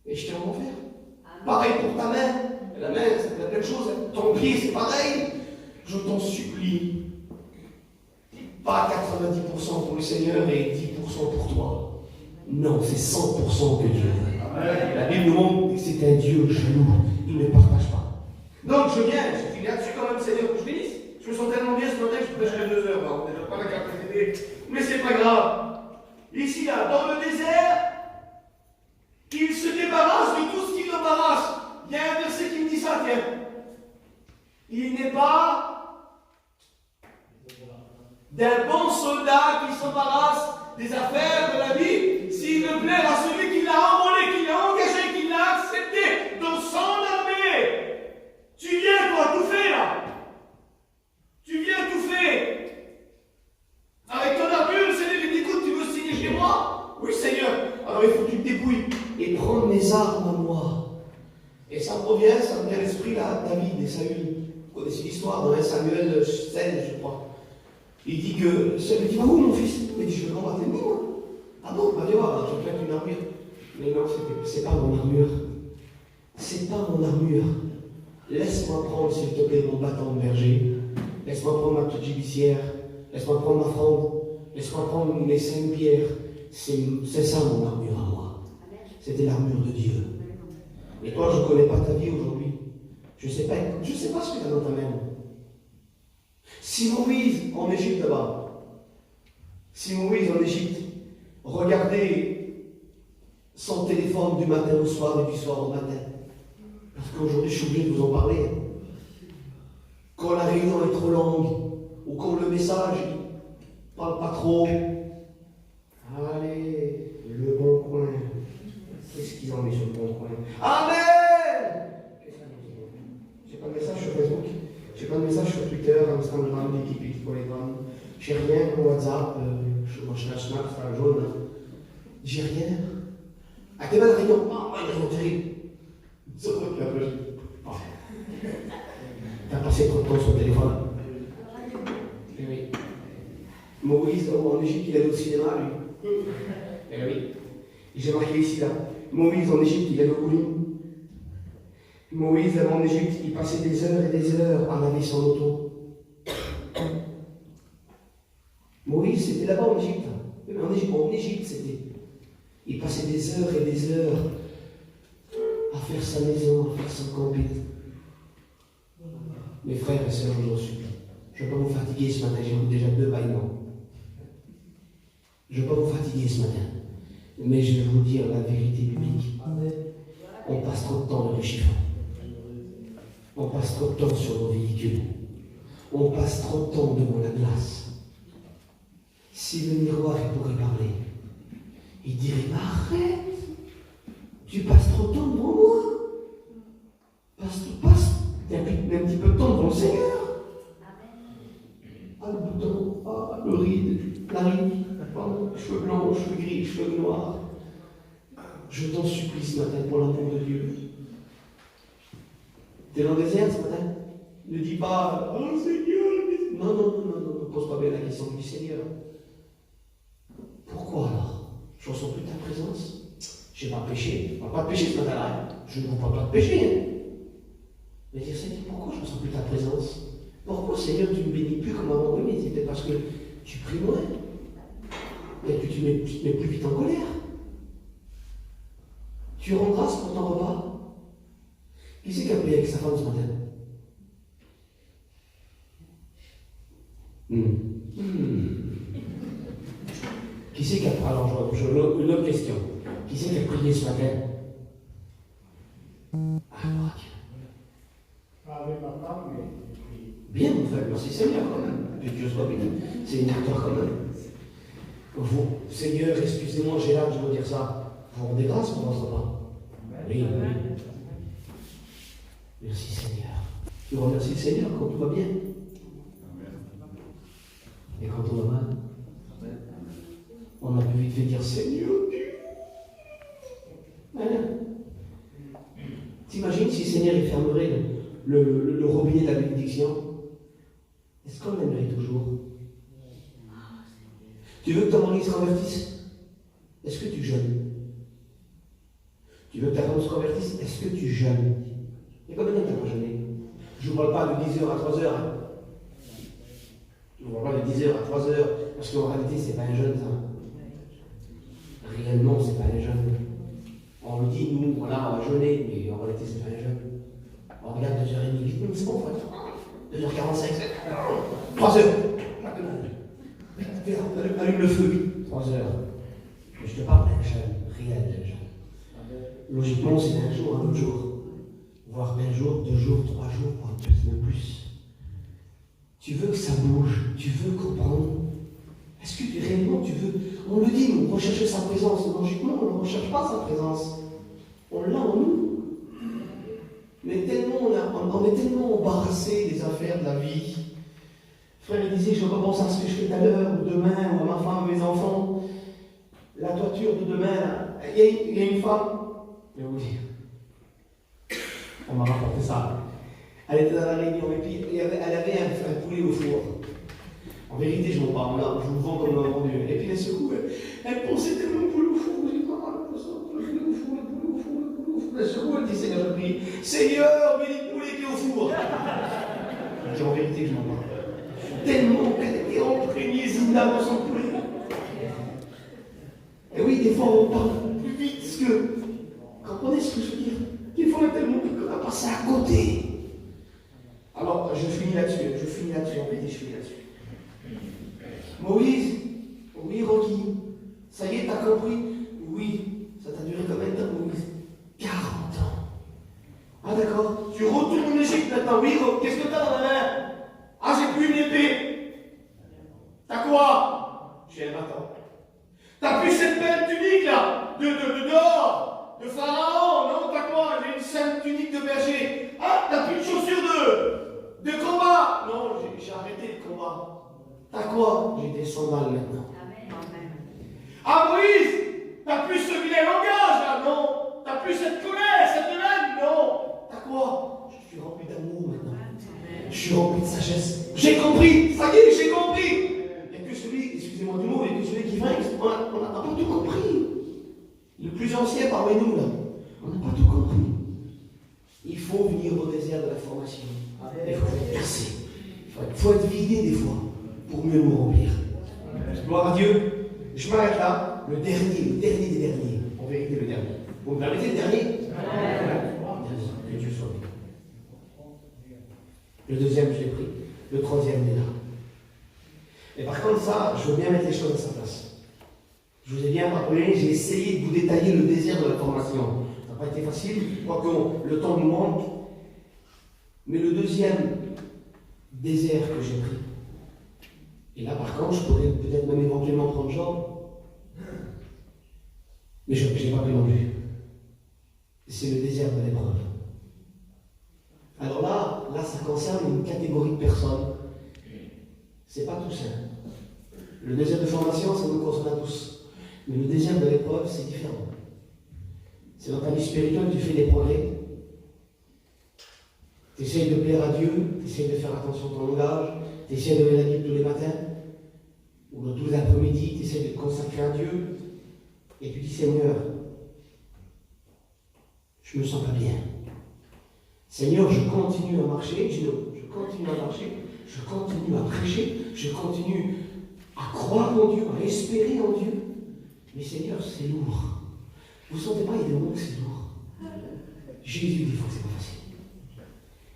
et jeter en enfer. Pareil pour ta main. La main, ça fait la même chose. Ton pied, c'est pareil. Je t'en supplie. Pas 90% pour le Seigneur et 10% pour toi. Non, c'est 100% que Dieu veut. La Bible nous montre que c'est un Dieu jaloux. Il ne partage pas. Donc je viens, je finis là-dessus quand même, Seigneur, que je bénisse. Je me sens tellement bien ce matin que je prêcherai 2 heures. On n'a pas la carte télé. Mais c'est pas grave. Ici, là, dans le désert, il se débarrasse de tout ce qui l'embarrasse. Il y a un verset qui me dit ça, tiens. Il n'est pas d'un bon soldat qui s'embarrasse des affaires de la vie, s'il ne plaît à celui qui l'a enrôlé, qui l'a engagé, qui l'a accepté dans son armée. Tu viens, toi, tout fait, là. Tu viens tout fait. Avec ton armure, le Seigneur lui dit, écoute, tu veux signer chez moi? Oui, Seigneur. Alors il faut que tu te débrouilles et prendre mes armes à moi. Et ça me revient à l'esprit là, David et Saül. Vous connaissez l'histoire dans 1 Samuel 16, je crois. Il dit que Saül dit, va où mon fils? Il dit, je veux combattre l'ennemi, moi. Ah bon, va viens voir, je vais mettre une armure. Mais non, c'est pas mon armure. C'est pas mon armure. Laisse-moi prendre, s'il te plaît, mon bâton de berger. Laisse-moi prendre ma petite gibissière. Laisse-moi prendre ma fronde. Laisse-moi prendre mes 5 pierres. C'est ça mon armure à moi. C'était l'armure de Dieu. Et toi, je ne connais pas ta vie aujourd'hui. Je ne sais pas ce que tu as dans ta main. Si Moïse, en Égypte là-bas, regardait son téléphone du matin au soir et du soir au matin, parce qu'aujourd'hui, je suis obligé de vous en parler. Quand la réunion est trop longue, ou quand le message ne parle pas trop, allez, le bon coin. Qu'est-ce qu'ils ont mis sur le bon coin? Amen! J'ai pas de message sur Facebook, j'ai pas de message sur Twitter, Instagram, Wikipédia, Telegram. J'ai rien pour WhatsApp, je lâche Snap, c'est un jaune. J'ai rien. À quelle réunion? Une réunion terrible. T'as passé trop de temps sur le téléphone. Eh oui. Moïse, en Égypte, il allait au cinéma, lui. Eh oui. J'ai marqué ici, là. Moïse, en Égypte, il allait au bowling. Moïse, en Égypte, il passait des heures et des heures à laver son auto. Moïse, c'était là-bas en Égypte. Mais en Égypte, c'était. Il passait des heures et des heures à faire sa maison, à faire son camping. Mes frères et sœurs, je vous en supplie. Je ne vais pas vous fatiguer ce matin, j'ai déjà 2 bâillements. Je ne vais pas vous fatiguer ce matin, mais je vais vous dire la vérité biblique. On passe trop de temps dans les chiffres. On passe trop de temps sur nos véhicules. On passe trop de temps devant la glace. Si le miroir pourrait parler, il dirait, mais arrête, tu passes trop de temps devant moi. Passe un petit peu de temps devant le Seigneur. Ah, le bouton, ah, le ride, la ride, cheveux blancs, cheveux gris, cheveux noirs. Je t'en supplie ce matin pour l'amour de Dieu. T'es dans le désert ce matin? Ne dis pas, oh Seigneur, non, ne pose pas bien la question du Seigneur. Pourquoi alors? Je ne ressens plus ta présence. Je n'ai pas péché. Je ne parle pas de péché ce matin-là. Je ne vous parle pas de péché. Mais dire, Seigneur, pourquoi je ne ressens plus ta présence? Pourquoi, Seigneur, tu ne me bénis plus comme avant? Oui, mais c'est peut-être parce que tu pries moins. Et que tu te mets plus vite en colère. Tu rends grâce pour ton repas. Qui c'est qui a prié avec sa femme ce matin? Qui c'est qui a prié? Alors, une autre question. Qui c'est qui a prié ce matin? Alors, avec ma femme, mais. Bien, mon frère, merci Seigneur quand même. Que Dieu soit béni. C'est une victoire quand même. Vous, Seigneur, excusez-moi, j'ai l'âge de vous dire ça. Vous rendez grâce pour votre repas. Oui. Merci Seigneur. Tu remercies le Seigneur quand tout va bien. Et quand tout va mal, on a plus vite fait dire Seigneur, Seigneur il fermerait le robinet de la bénédiction, est-ce qu'on l'aimerait toujours? Tu veux que ton mari se convertisse? Est-ce que tu jeûnes? Tu veux que ta femme se convertisse? Est-ce que tu jeûnes? Il y a combien de temps que tu n'as pas jeûné? Je ne vous parle pas de 10h à 3h. Hein. Je ne vous parle pas de 10h à 3h, parce qu'en réalité, ce n'est pas un jeûne, ça. Réellement, ce n'est pas un jeûne. On me dit, nous, voilà, on va jeûner, mais en réalité, ce n'est pas un jeûne. On regarde 2h30, vite, c'est bon, 2h45, 3h. Allume le feu, 3h. Mais je te parle d'un jeûne, réel d'un jeûne. Logiquement, c'est d'un jour à un autre jour. Voire d'un jour, 2 jours, 3 jours, peut-être même plus. Tu veux que ça bouge, tu veux comprendre. Est-ce que réellement tu veux? On le dit, on recherche sa présence. Logiquement, on ne recherche pas sa présence. On l'a en nous. Mais tellement on est tellement embarrassé des affaires de la vie. Frère, il disait, je ne veux pas penser à ce que je fais tout à l'heure, ou demain, ou à ma femme, mes enfants. La toiture de demain, il y a une femme, je vais vous dire. On m'a rapporté ça. Elle était dans la réunion et puis elle avait un poulet au four. En vérité, je m'en parle là, je vous vends comme un vendu. Et puis d'un seul coup, elle pensait tellement au poulet au four. Je dis, maman, le poulet au four, le poulet au four, le poulet au four. D'un seul coup, elle dit, Seigneur, je prie, Seigneur, mets le poulet qui est au four. Je dis, en vérité, je m'en parle. Tellement qu'elle était imprégnée, Zina, dans son poulet. Et oui, des fois, on parle plus vite que. Comprenez ce que je veux dire? Des fois, on est tellement qu'on a passé à côté. Alors, je finis là-dessus, en vérité, je finis là-dessus. Moïse, oui, Rocky, ça y est, t'as compris? Oui, ça t'a duré combien de temps, Moïse? 40 ans. Ah, d'accord, tu retournes en Égypte maintenant, oui, qu'est-ce que t'as dans la main? Ah, j'ai plus une épée. T'as quoi? J'ai un bâton. T'as plus cette belle tunique là, de dehors, de pharaon, non? T'as quoi? J'ai une simple tunique de berger. Ah, t'as plus de chaussures de combat. Non, j'ai arrêté le combat. T'as quoi? J'ai des sandales maintenant. Amen. Ah Moïse, t'as plus ce vilain langage là, non? T'as plus cette colère, cette haine, non? T'as quoi? Je suis rempli d'amour maintenant. Je suis rempli de sagesse. J'ai compris, ça y est, j'ai compris. Il n'y a que celui, excusez-moi du mot, il n'y a que celui qui vainc. On n'a pas tout compris. Le plus ancien parmi nous là, on n'a pas tout compris. Il faut venir au désert de la formation. Il faut être percé. Il faut être vidé des fois pour mieux nous remplir. Gloire à Dieu. Je m'arrête là. Le dernier des derniers. En vérité, le dernier. Vous me permettez le dernier? Que Dieu soit béni. Le deuxième, je l'ai pris. Le troisième est là. Et par contre, ça, je veux bien mettre les choses à sa place. Je vous ai bien rappelé, j'ai essayé de vous détailler le désir de la formation. Ça n'a pas été facile, quoique le temps nous manque. Mais le deuxième désert que j'ai pris, et là par contre, je pourrais peut-être même éventuellement prendre Job, mais je n'ai pas pris non plus. C'est le désert de l'épreuve. Alors là, ça concerne une catégorie de personnes. C'est pas tout simple. Le désert de formation, ça nous concerne tous. Mais le désert de l'épreuve, c'est différent. C'est dans ta vie spirituelle, tu fais des progrès. Tu essayes de plaire à Dieu, tu essayes de faire attention à ton langage, tu essayes de lire la Bible tous les matins, ou tous les après-midi, tu essayes de te consacrer à Dieu, et tu dis Seigneur, je me sens pas bien. Seigneur, je continue à marcher, je continue à marcher, je continue à prêcher, je continue à croire en Dieu, à espérer en Dieu. Mais Seigneur, c'est lourd. Vous ne sentez pas, il y a des moments que c'est lourd. Jésus dit fois que c'est pas facile.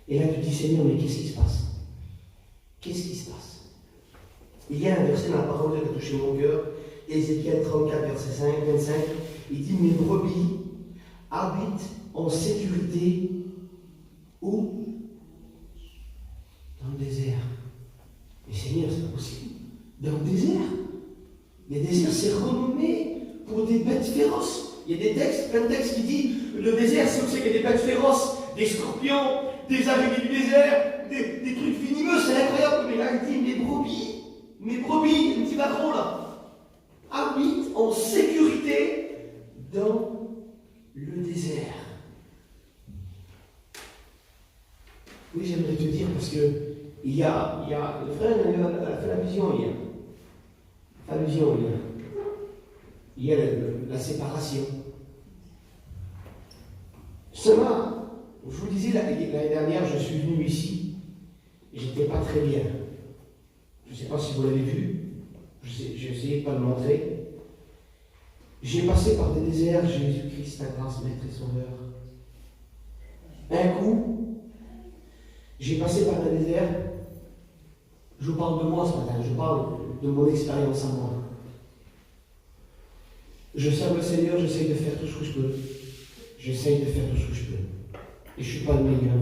Et là, tu dis, Seigneur, mais qu'est-ce qui se passe? Qu'est-ce qui se passe? Il y a un verset dans la parole qui a touché mon cœur, Ézéchiel 34, verset 5, 25. Il dit, mes brebis habitent en sécurité où? Dans le désert. Mais Seigneur, c'est pas possible. Dans le désert. Le désert, c'est renommé pour des bêtes féroces. Il y a des textes, plein de textes qui disent, le désert, c'est aussi qu'il y a des bêtes féroces, des scorpions, des araignées du désert, des trucs venimeux, c'est incroyable. Mais là, il dit, mes brebis, un petit patron là, habitent en sécurité dans le désert. que il y a le frère a fait allusion hier. Allusion hier. Il y a la séparation. Seulement, je vous disais, l'année dernière, je suis venu ici, et j'étais pas très bien. Je ne sais pas si vous l'avez vu, j'ai essayé de ne pas le montrer. J'ai passé par des déserts, Jésus-Christ, ta grâce, Maître et Sauveur. Un coup, j'ai passé par un désert. Je vous parle de moi ce matin, je parle de mon expérience à moi. Je sers le Seigneur, j'essaye de faire tout ce que je peux. J'essaye de faire tout ce que je peux. Et je ne suis pas le meilleur.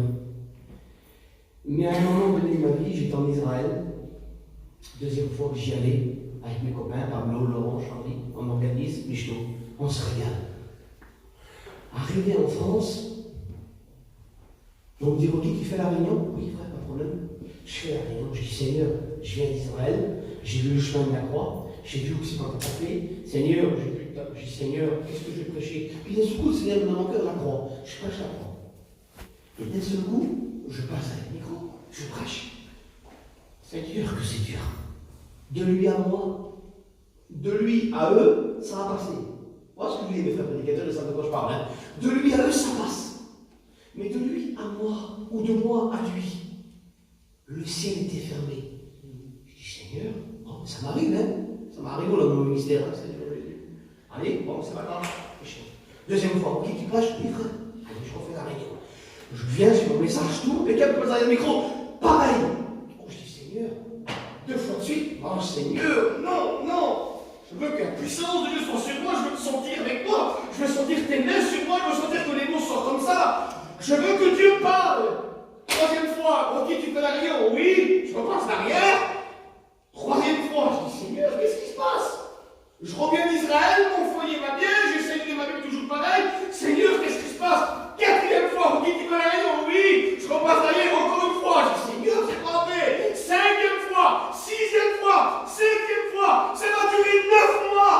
Mais à un moment donné de ma vie, j'étais en Israël. Deuxième fois que j'y allais, avec mes copains, Pablo, Laurent, Charlie, on organise, Michel, on se régale. Arrivé en France, on me dit, ok, tu fais la réunion? Oui, frère, pas de problème. Je fais la réunion, je dis, Seigneur, je viens d'Israël, j'ai vu le chemin de la croix, j'ai vu où c'est quand t'as fait. Seigneur, je dis, Seigneur, qu'est-ce que je vais prêcher? Puis d'un seul coup, c'est dans mon cœur la croix. Je prêche la croix. Et d'un seul coup, je passe avec le micro, je prêche. Seigneur, que c'est dur. De lui à moi, de lui à eux, ça va passer. Voilà ce que je voulais, mes frères prédicateurs, ils savent de quoi je parle. Hein. De lui à eux, ça passe. Mais de lui à moi, ou de moi à lui, le ciel était fermé. Je dis, Seigneur, bon, ça m'arrive, hein. Ça m'arrive dans mon ministère, hein, Seigneur Jésus. Allez, bon, c'est pas grave. Deuxième fois, ok, tu prêches? Oui, frère. Allez, je refais la réunion. Je viens sur mon message, tout, impeccable, je passe derrière le micro. Pareil. Oh, je dis, Seigneur, deux fois de suite. Oh, Seigneur, non, non. Je veux que la puissance de Dieu soit sur moi, je veux te sentir avec moi. Je veux sentir tes mains sur moi, je veux sentir que les mots sortent comme ça. Je veux que Dieu parle. Troisième fois, ok, tu fais la réunion. Oui, je repasse derrière. Troisième fois, je dis, Seigneur, qu'est-ce qui se passe? Je reviens d'Israël, mon foyer va bien, j'essaie de m'habiller toujours pareil. Seigneur, qu'est-ce qui se passe? Quatrième fois, ok, tu fais la réunion. Oui, je repasse derrière encore une fois. Je dis, Seigneur, c'est pas vrai. Cinquième fois, sixième fois, septième fois, ça va durer 9 mois.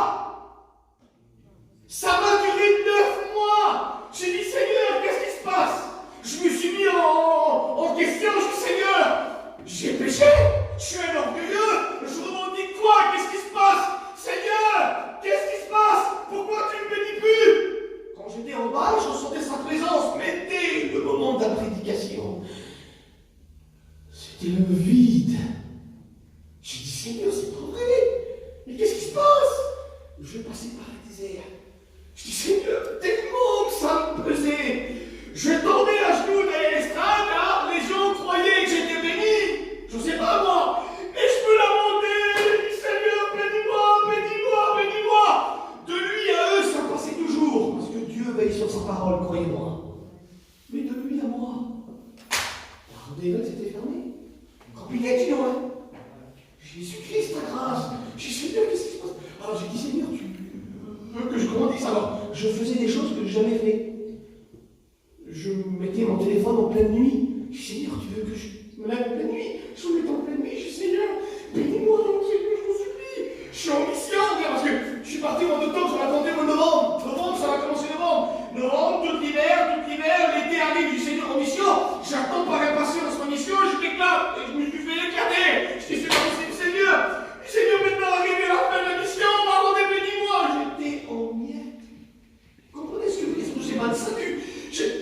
Ça va durer 9 mois. J'ai dit, Seigneur, qu'est-ce qui se passe? Je me suis mis en question, je dis, Seigneur, j'ai péché, je suis un orgueilleux, je revendique quoi? Qu'est-ce qui se passe? Seigneur, qu'est-ce qui se passe? Pourquoi tu ne me bénis plus? Quand j'étais en bas, je ressentais sa présence, mais dès le moment de la prédication, c'était le vide. J'ai dit, Seigneur, c'est pas vrai. Mais qu'est-ce qui se passe? Je vais passer par le désert. Je dis, Seigneur, tellement que ça me pesait. Je tombais à genoux derrière l'estrade, là, les gens croyaient que j'étais béni. Je sais pas moi, mais je peux la monter. Je dis, Seigneur, bénis-moi, bénis-moi, bénis-moi. De lui à eux, ça passait toujours. Parce que Dieu veille sur sa parole, croyez-moi. Mais de lui à moi. La rendez là, c'était fermé. Quand il a dit, ouais. Jésus-Christ, ta grâce. J'ai dit, Seigneur, qu'est-ce qui se passe? Alors j'ai dit, Seigneur, tu veux que je grandisse? Alors, je faisais des choses que je n'ai jamais fait. Je mettais mon téléphone en pleine nuit. Je dis, Seigneur, tu veux que je me lève en pleine nuit? Je me mets en pleine nuit. Je dis, Seigneur, bénis-moi, Seigneur, je vous supplie. Je suis en mission, parce que je suis parti au mois d'octobre, ça va compter au novembre. Novembre, ça va commencer novembre. Novembre, tout l'hiver, l'été arrive, du Seigneur en mission. J'attends par impatience ma mission, je m'éclate. Et je me suis fait éclater. Je dis, c'est pas possible, Seigneur. Seigneur, maintenant, arrivé à la fin de la mission, pardonnez, bénis-moi. J'étais en miettes. Vous comprenez ce que je veux dire? J'ai mal de salut.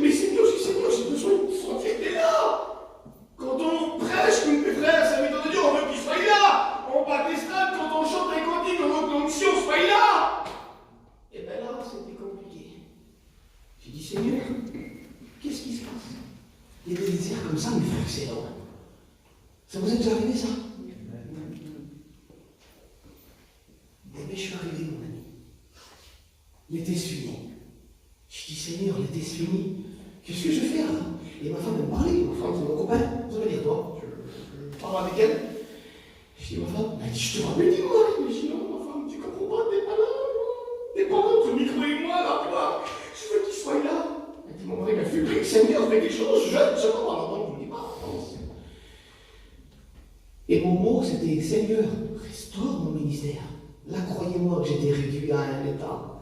Mais Seigneur, j'ai besoin de sentir que tu es là. Quand on prêche, comme mes frères, ça m'étonne de Dieu, on veut qu'il soit là. On bat des stades, quand on chante un cantique, on veut que notre mission soit là. Et bien là, c'était compliqué. J'ai dit, Seigneur, qu'est-ce qui se passe? Il y a des déserts comme ça, mes frères, c'est énorme. Ça vous est déjà arrivé, ça? Eh bien, je suis arrivé, mon ami. L'été se finit. Je dis, Seigneur, l'été se finit. Qu'est-ce que je vais faire là? Et ma femme me parlait. Ma femme, c'est mon copain. Vous allez dire, toi, je parle avec elle. Je dis, ma femme, elle dit, je te vois béni, moi. Je dis, non, ma femme, tu comprends pas, t'es pas là. T'es pas là, entre le micro et moi, là, toi. Je veux qu'il soit là. Elle dit, mon mari m'a fait prier, Seigneur, fais quelque chose, je ne sais pas. Alors, donc, je vous dis pas. Et mon mot, c'était, Seigneur, restaure mon ministère. Là, croyez-moi que j'étais réduit à un état.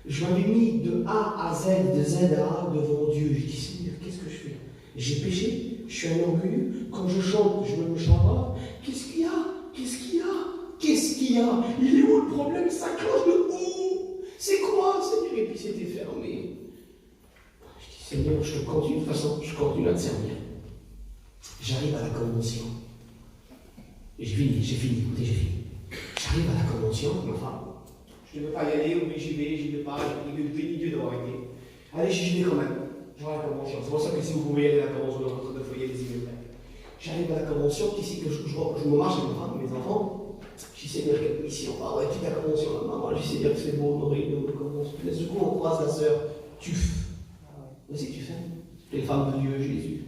Je m'avais mis de A à Z, de Z à A devant Dieu. Je dis, Seigneur, qu'est-ce que je fais? J'ai péché, je suis un orgueilleux. Quand je chante, je me chante pas. Qu'est-ce qu'il y a? Qu'est-ce qu'il y a? Qu'est-ce qu'il y a? Il est où le problème? Ça cloche de où? C'est quoi, Seigneur? Et puis c'était fermé. Je dis, Seigneur, je te continue, de toute façon, je continue à te servir. J'arrive à la convention. J'ai fini, écoutez, j'ai fini. J'arrive à la convention, ma femme. Je ne veux pas y aller, oui, j'y vais pas, j'ai béni Dieu d'avoir été. Allez, j'y vais quand même. Je vais à la convention. C'est pour ça que si vous pouvez aller à la convention dans votre foyer, les yeux ouverts. J'arrive à la convention, ici que je me marche avec ma femme, mes enfants. Je dis, Seigneur, quelle mission. Ah ouais, tu es à la convention, là, maman. Je dis, Seigneur, c'est beau, on aurait une convention. Du coup, on croise la sœur. Tuf. Vas-y, tu fais. Les femmes de Dieu, Jésus.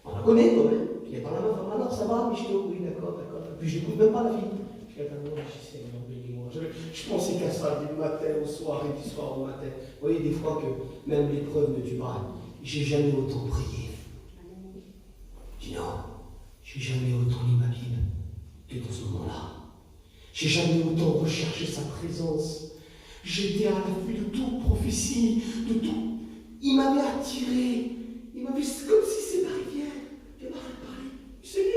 On la connaît quand même. Il n'y a pas la femme. Alors, ça va, Michel? Oui, d'accord. Puis je n'écoute même pas la fille. Je dis, Seigneur, bénis-moi. Je pensais qu'à ça, du matin au soir et du soir au matin. Vous voyez, des fois que même l'épreuve ne tue pas. J'ai jamais autant prié. Je dis non, j'ai jamais autant lu ma Bible que dans ce moment-là. J'ai jamais autant recherché sa présence. J'étais à l'affût de toute prophétie, de tout. Il m'avait attiré. Il m'avait comme si c'est ma rivière. Il m'avait parlé. Seigneur,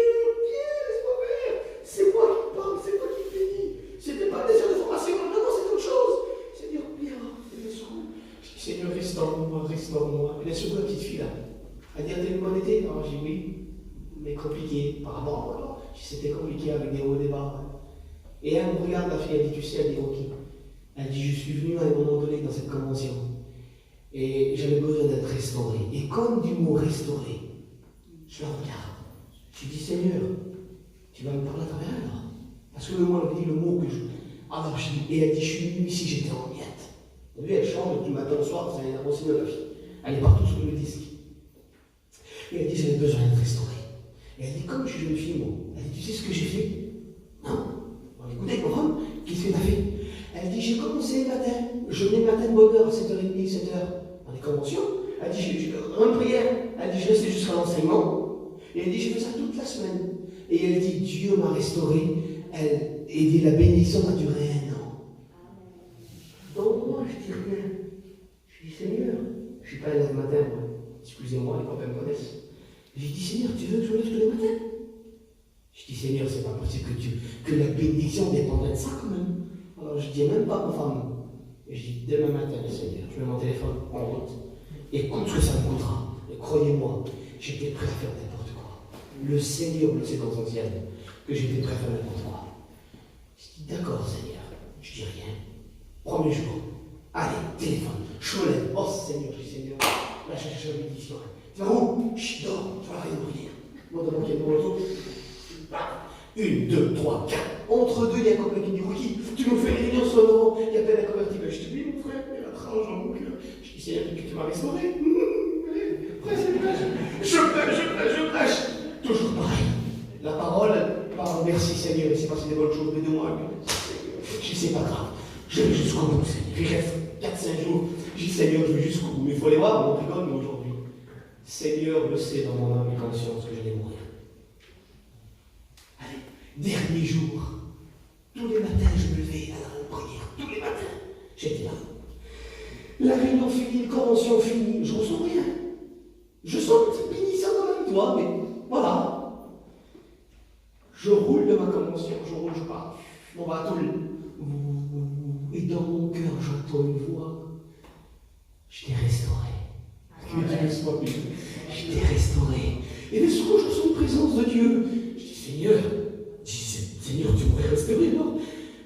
viens, laisse-moi faire. C'est moi qui parle, c'est moi qui bénis. C'était pas le désir de formation, non, c'est autre chose. Seigneur, viens, secoue. Je dis, Seigneur, restaure-moi, restaure-moi. Et la seconde petite fille là, elle dit, t'as une bonne été? Alors j'ai dit oui, mais compliqué par rapport à moi. C'était compliqué avec des hauts et des bas. Et elle me regarde, la fille, elle dit, tu sais, elle dit, ok. Elle dit, je suis venu à un moment donné dans cette convention. Et j'avais besoin d'être restauré. Et comme du mot restauré, je la regarde. Je dis, Seigneur, tu vas me parler à travers elle là. Parce que le mot, elle dit le mot que je. Alors je dis, et elle dit, je suis venu ici, j'étais en miettes. Vous voyez, elle chante du matin au soir, c'est un aussi de la fille. Elle est partout sur le disque. Et elle dit, j'avais besoin d'être restauré. Et elle dit, comme je suis jeune fille, moi, elle dit, tu sais ce que j'ai fait? Non. Bon, écoutez, comprendre, qu'est-ce que tu as fait? Elle dit, j'ai commencé le matin, je venais le matin de bonne heure, à 7h30, 7h, dans les conventions. Elle dit, j'ai une prière. Elle dit, je restais jusqu'à l'enseignement. Et elle dit, j'ai fait ça toute la semaine. Et elle dit, Dieu m'a restauré. Et dit, la bénédiction a duré 1 an. Donc moi, je dis rien. Je dis, Seigneur, je ne suis pas là le matin, moi. Excusez-moi, les copains me connaissent. J'ai dit, Seigneur, tu veux que je me lève tous les matins? Je dis, Seigneur, c'est pas possible que la bénédiction dépendrait de ça quand même. Alors je dis même pas à ma femme. Et je dis, demain matin, Seigneur, je mets mon téléphone en route. Écoute ce que ça me coûtera. Et croyez-moi, j'étais prêt à faire n'importe quoi. Le Seigneur le sait dans son ciel que j'étais prêt à faire n'importe quoi. Je dis, d'accord, Seigneur. Je dis rien. Premier jour. Allez, téléphone. Je me lève. Oh, Seigneur, je dis, Seigneur. Là, je cherche la bénédiction. Tu vas où? Je dors. Tu vas rien briller. Moi, d'abord, il y a mon retour. 1, 2, 3, 4. Entre deux, il y a un copain qui me dit, Ruki, tu nous fais une réunion sur le moment. Il y a peine à convertir. Je te dis, mon frère, il y a la tranche dans mon cœur. Je dis, Seigneur, tu m'as restauré. Je prêche. Toujours pareil. La parole, pardon, merci Seigneur, il s'est passé des bonnes choses, mais de moi, je dis, c'est pas grave. Je vais jusqu'au bout, Seigneur. Il reste 4-5 jours. Je dis, Seigneur, je vais jusqu'au bout. Mais il faut aller voir, on rigole, mais aujourd'hui. Seigneur le sait dans mon âme et conscience que j'allais mourir. Allez, dernier jour. Tous les matins, je me levais à la prière. Tous les matins, j'étais là. La réunion finie, la convention finie, je ressens rien. Je sens une petite bénédiction dans la victoire, mais voilà. Je roule de ma convention, je pars. On va à tout le. Et dans mon cœur, j'entends une voix. Je t'ai restauré. Que Dieu soit béni. Je t'ai restauré. Et d'un secours, je ressens une présence de Dieu. Je dis, Seigneur, tu m'aurais restauré, non?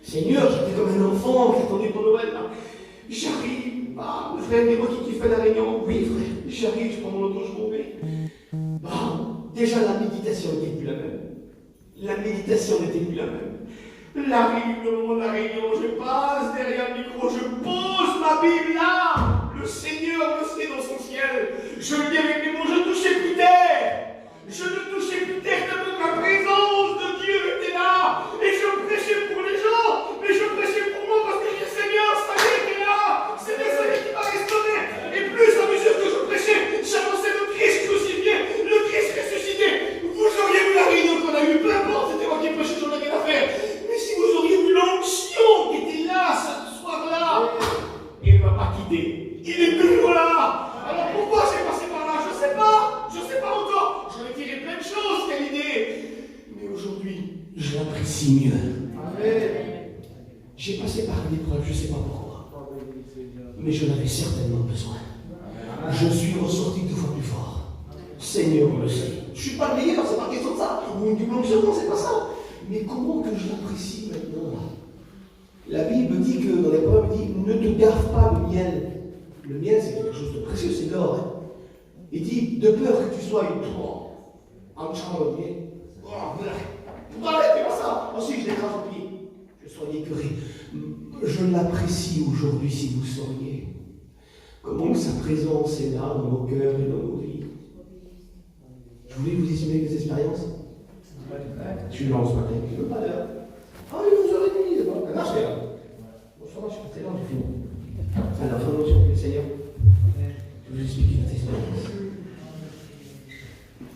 Seigneur, j'étais comme un enfant qui attendait pour Noël, là. J'arrive. Ah, le frère, mais moi qui fait la réunion. Oui, frère, j'arrive, je prends mon auto, je m'en vais. Bon, déjà la méditation n'était plus la même. La méditation n'était plus la même. J'arrive le moment de la réunion, je passe derrière le micro, je pose ma Bible là. Le Seigneur le sait dans son ciel. Je le dis avec mes mots, je ne touchais plus terre. Je ne touchais plus terre tellement que la présence de Dieu était là. Et je prêchais pour les gens, mais je prêchais pour moi parce que je dis, Seigneur, ça y est, t'es là. C'est le Seigneur qui m'a restauré. Et plus à mesure que je prêchais, j'annonçais le Christ crucifié, le Christ ressuscité. Vous auriez vu la réunion qu'on a eue, peu importe, c'était moi qui prêchais, j'en avais rien à faire. Mais si vous auriez vu l'onction qui était là ce soir-là, il ne m'a pas quitté. par l'épreuve, je ne sais pas pourquoi. Mais je l'avais certainement besoin. Je suis ressorti 2 fois plus fort. Seigneur le sait. Je ne suis pas le meilleur, c'est pas question de ça. Ou une double onction, non, c'est pas ça. Mais comment que je l'apprécie maintenant? La Bible dit que dans les Proverbes, il dit ne te gaffe pas le miel. Le miel, c'est quelque chose de précieux, c'est de l'or. Hein. Il dit de peur que tu sois une trop. En charme le miel. Arrête, fais pas ça. Ensuite, je l'écrase au pied. Je sois écœuré. Je l'apprécie aujourd'hui si vous sauriez. Comment sa présence est là dans nos cœurs et dans nos vies. Je voulais vous estimer mes expériences. Je suis lent ce matin. Je ne veux pas d'heure. Ah, il est 11h30, c'est bon. Non, je fais là. Bon, ça va, je suis resté lent, j'ai fini. Alors, faisons sur le Seigneur. Je vais vous expliquer notre expérience.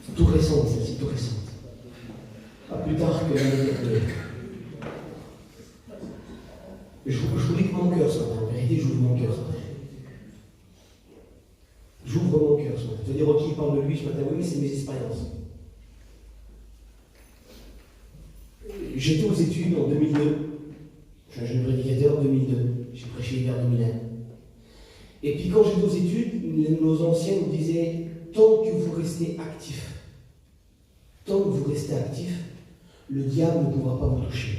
C'est tout récent, c'est tout récent. Pas plus tard que l'année dernière. Je vous livre mon cœur ce matin. En vérité, j'ouvre mon cœur ce matin. J'ouvre mon cœur ce matin. Je veux dire, qui parle de lui ce matin? Oui, mais c'est mes expériences. J'étais aux études en 2002. Je suis un jeune prédicateur en 2002. J'ai prêché vers 2001. Et puis quand j'étais aux études, nos anciens nous disaient tant que vous restez actif, le diable ne pourra pas vous toucher.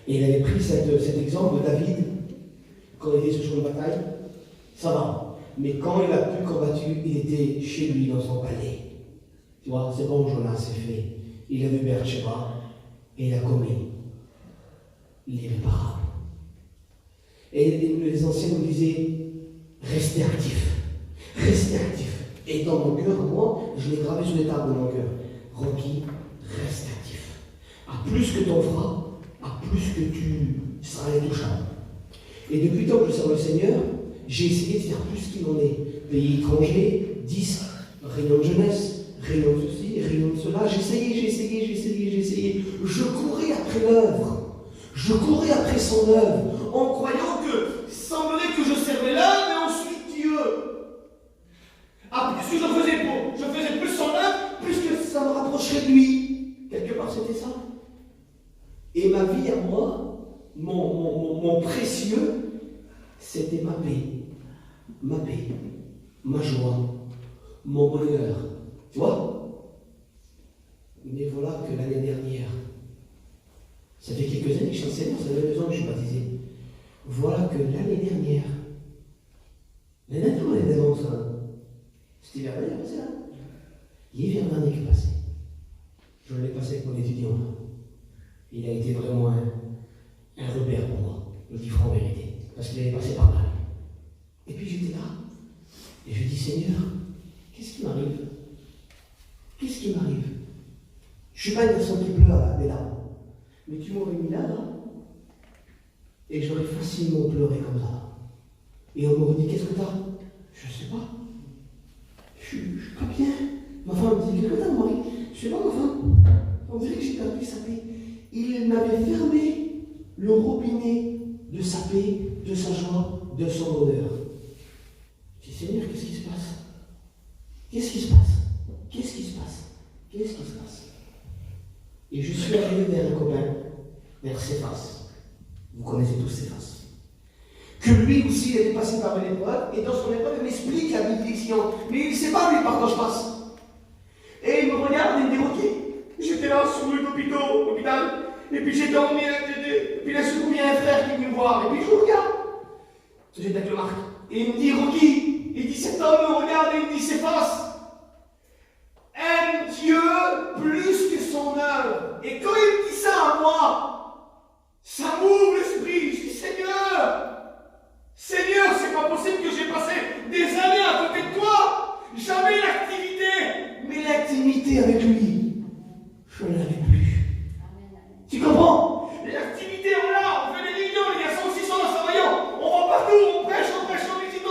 Et il avait pris cet exemple de David, quand il était sur le champ de bataille, ça va. Mais quand il a plus combattu, il était chez lui dans son palais. Tu vois, c'est bon, Jonas, c'est fait. Il a vu Beersheba et il a commis l'irréparable. Et les anciens nous disaient restez actif. Et dans mon cœur, moi, je l'ai gravé sur les tables de mon cœur. Rocky, reste actif. À plus que t'en feras, à plus que tu seras intouchable. Et depuis le temps que je sers le Seigneur, j'ai essayé de faire plus qu'il en est. Pays étrangers, disques, réunion de jeunesse, réunion de ceci, réunion de cela. J'ai essayé. Je courais après l'œuvre. Je courais après son œuvre, en croyant que semblerait que je servais l'œuvre, mais ensuite Dieu. Ah, plus que je faisais plus son œuvre, plus que ça me rapprocherait de lui. Quelque part, c'était ça. Et ma vie à moi, mon précieux, c'était ma paix, ma joie, mon bonheur. Tu vois? Mais voilà que l'année dernière, ça fait quelques années que je suis enseignant, ça fait 2 ans que je suis baptisé. Voilà que l'année dernière, l'année d'avant, ça, c'était l'hiver dernier passé là. L'hiver dernier qui est passé. Je l'ai passé avec mon étudiant. Il a été vraiment un repère pour moi, je le dis franc en vérité, parce qu'il avait passé par là. Et puis j'étais là, et je dis Seigneur, qu'est-ce qui m'arrive? Je ne suis pas une personne qui pleure des larmes. Mais tu m'aurais mis là, et j'aurais facilement pleuré comme ça. Et on m'aurait dit, qu'est-ce que t'as? Je ne sais pas. Je suis pas bien. Ma femme me dit, qu'est-ce que t'as, Marie? Je sais pas, ma femme. On dirait que j'ai perdu sa paix. Il m'avait fermé le robinet de sa paix, de sa joie, de son bonheur. Je dis, Seigneur, qu'est-ce qui se passe? Et je suis arrivé vers un copain, vers Céphas. Vous connaissez tous Céphas. Que lui aussi il était passé par une épreuve, et dans son épreuve, il m'explique la bénédiction. Mais il ne sait pas, lui, par quoi je passe. Et il me regarde et il me dit, ok. J'étais là sur l'hôpital, et puis j'ai dormi, et puis là, ce coup, il y a un frère qui est venu me voir, et puis je le regarde. J'étais avec le Marc. Et il me dit, Rocky, il dit, cet homme me regarde et il me dit, Céphas. Aime Dieu plus que son œuvre. Et quand il me dit ça à moi, ça m'ouvre l'esprit. Je dis Seigneur, c'est pas possible que j'ai passé des années à côté de toi. J'avais l'activité, mais l'activité avec lui, je ne l'avais plus. Tu comprends? L'activité, voilà, on fait des réunions, il y a 100 600 dans Savoyant, on va partout, on prêche, on visite.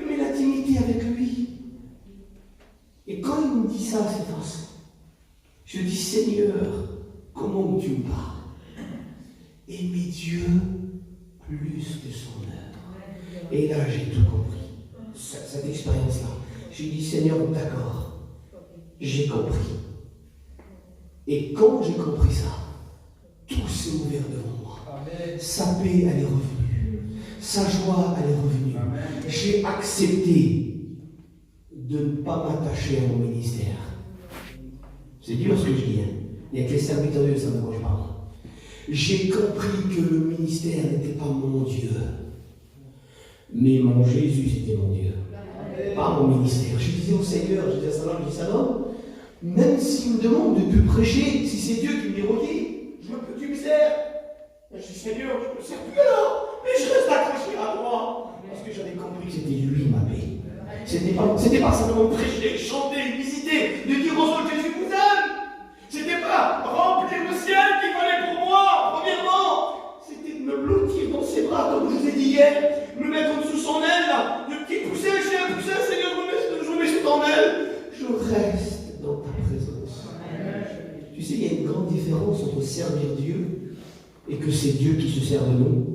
Mais l'activité avec lui. Et quand il me dit ça, Céphas, je dis Seigneur, comment tu me parles? Aimer Dieu plus que son œuvre. Et là, j'ai tout compris. Cette expérience-là. J'ai dit Seigneur, d'accord, j'ai compris. Et quand j'ai compris ça, tout s'est ouvert devant moi. Sa paix, elle est revenue. Sa joie, elle est revenue. J'ai accepté de ne pas m'attacher à mon ministère. C'est dur ce que je dis. Il n'y a que les serviteurs de Dieu, ça de quoi je parle. J'ai compris que le ministère n'était pas mon Dieu. Mais mon Jésus, c'était mon Dieu. Pas mon ministère. Je disais au Seigneur, je disais à Salom, je dis Salom, même s'il me demande de plus prêcher, si c'est Dieu qui me redit, je veux que tu me sers. Je dis Seigneur, je ne me sers plus alors, mais je reste accroché à toi. Parce que j'avais compris que c'était lui ma paix. C'était pas simplement prêcher, chanter, visiter, de dire aux autres Jésus vous aime. C'était pas remplir le ciel qu'il fallait pour moi, premièrement. C'était de me blottir dans ses bras, comme je vous ai dit hier, me mettre en dessous son aile, là, le petit poussin, j'ai un poussin, Seigneur, je me mets sous ton aile. Je reste dans ta présence. Tu sais, il y a une grande différence entre servir Dieu et que c'est Dieu qui se sert de nous.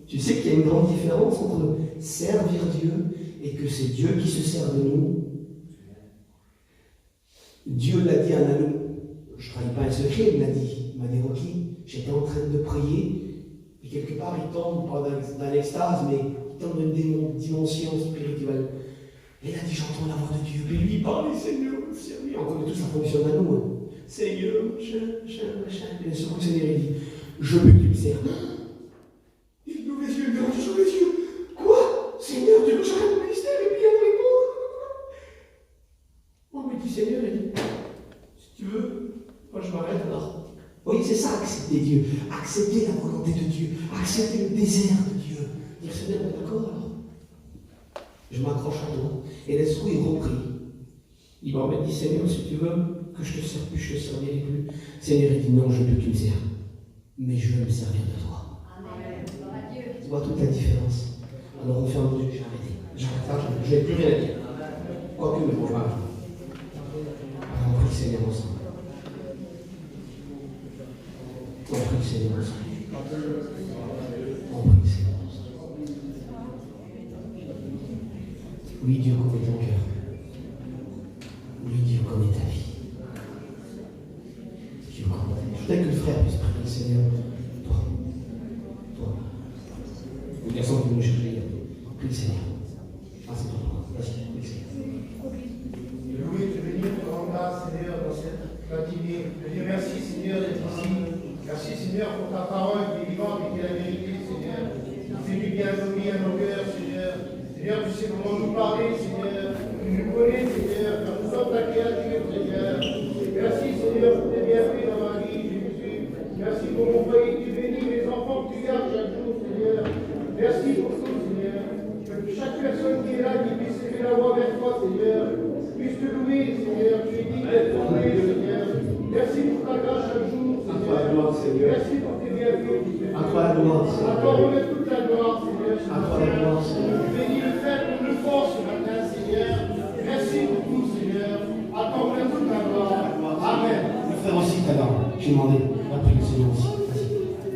Tu sais qu'il y a une grande différence entre servir Dieu et que c'est Dieu qui se sert de nous. Dieu l'a dit à Nanou. Je ne trahis pas un secret, il m'a dit, Rocky, j'étais en train de prier, et quelque part il tombe pas dans l'extase, mais il tombe dans une dimension spirituelle. Et il a dit, j'entends la voix de Dieu, et lui parle, Seigneur, servir. On connaît tous la fonction à nous. Seigneur, machin. Et d'un seul coup, le Seigneur, il dit, je veux que tu me serves. Il ouvre les yeux, il ouvre les yeux. Quoi? Seigneur, tu veux que j'arrête mon ministère? Et puis il répond. On me dit, Seigneur, il dit, si tu veux, moi je m'arrête alors. Vous voyez, c'est ça, accepter Dieu. Accepter la volonté de Dieu. Accepter le désert de Dieu. Dire, Seigneur, d'accord alors? Je m'accroche à toi. Et l'esprit est repris. Il m'a dit, Seigneur, si tu veux que je te sers plus, je te servirai plus. Seigneur, il dit, non, je veux que tu me sers. Mais je veux me servir de toi. Amen. Tu vois toute la différence. Alors on ferme les yeux, j'ai arrêté. Je n'ai plus rien à dire. Quoique, mais bon, voilà. Alors on prie le Seigneur ensemble. On prie le Seigneur ensemble. On prie le Seigneur ensemble. Oui, Dieu connaît ton cœur. Oui, Dieu connaît ta vie. Dieu connaît ta vie. Je voudrais que le frère puisse prier le Seigneur. Toi. Le garçon qui veut me chercher, prie le Seigneur. Ah, c'est toi. Vas-y, prie le Seigneur. Loué, te bénir, te rendre grâce, Seigneur, dans cette matinée. Je dis merci, Seigneur, d'être ici. Merci, Seigneur, pour ta parole qui est vivante et qui est la vérité, Seigneur. Qui fait du bien à nos cœurs, Seigneur. Seigneur, tu sais comment nous parler, Seigneur. Tu nous connais, Seigneur, car nous sommes ta créature, Seigneur. Merci, Seigneur, pour tes bienfaits dans ma vie, Jésus. Merci pour mon foyer que tu bénis, mes enfants que tu gardes chaque jour, Seigneur. Merci pour tout, Seigneur. Que chaque personne qui est là, qui puisse lever la voix vers toi, Seigneur, puisse te louer, Seigneur. Tu es digne d'être loué, Seigneur. Merci pour ta grâce chaque jour, Seigneur. Merci pour tes bienfaits. À toi la gloire, Seigneur. À toi remettre toute la gloire, Seigneur. À toi la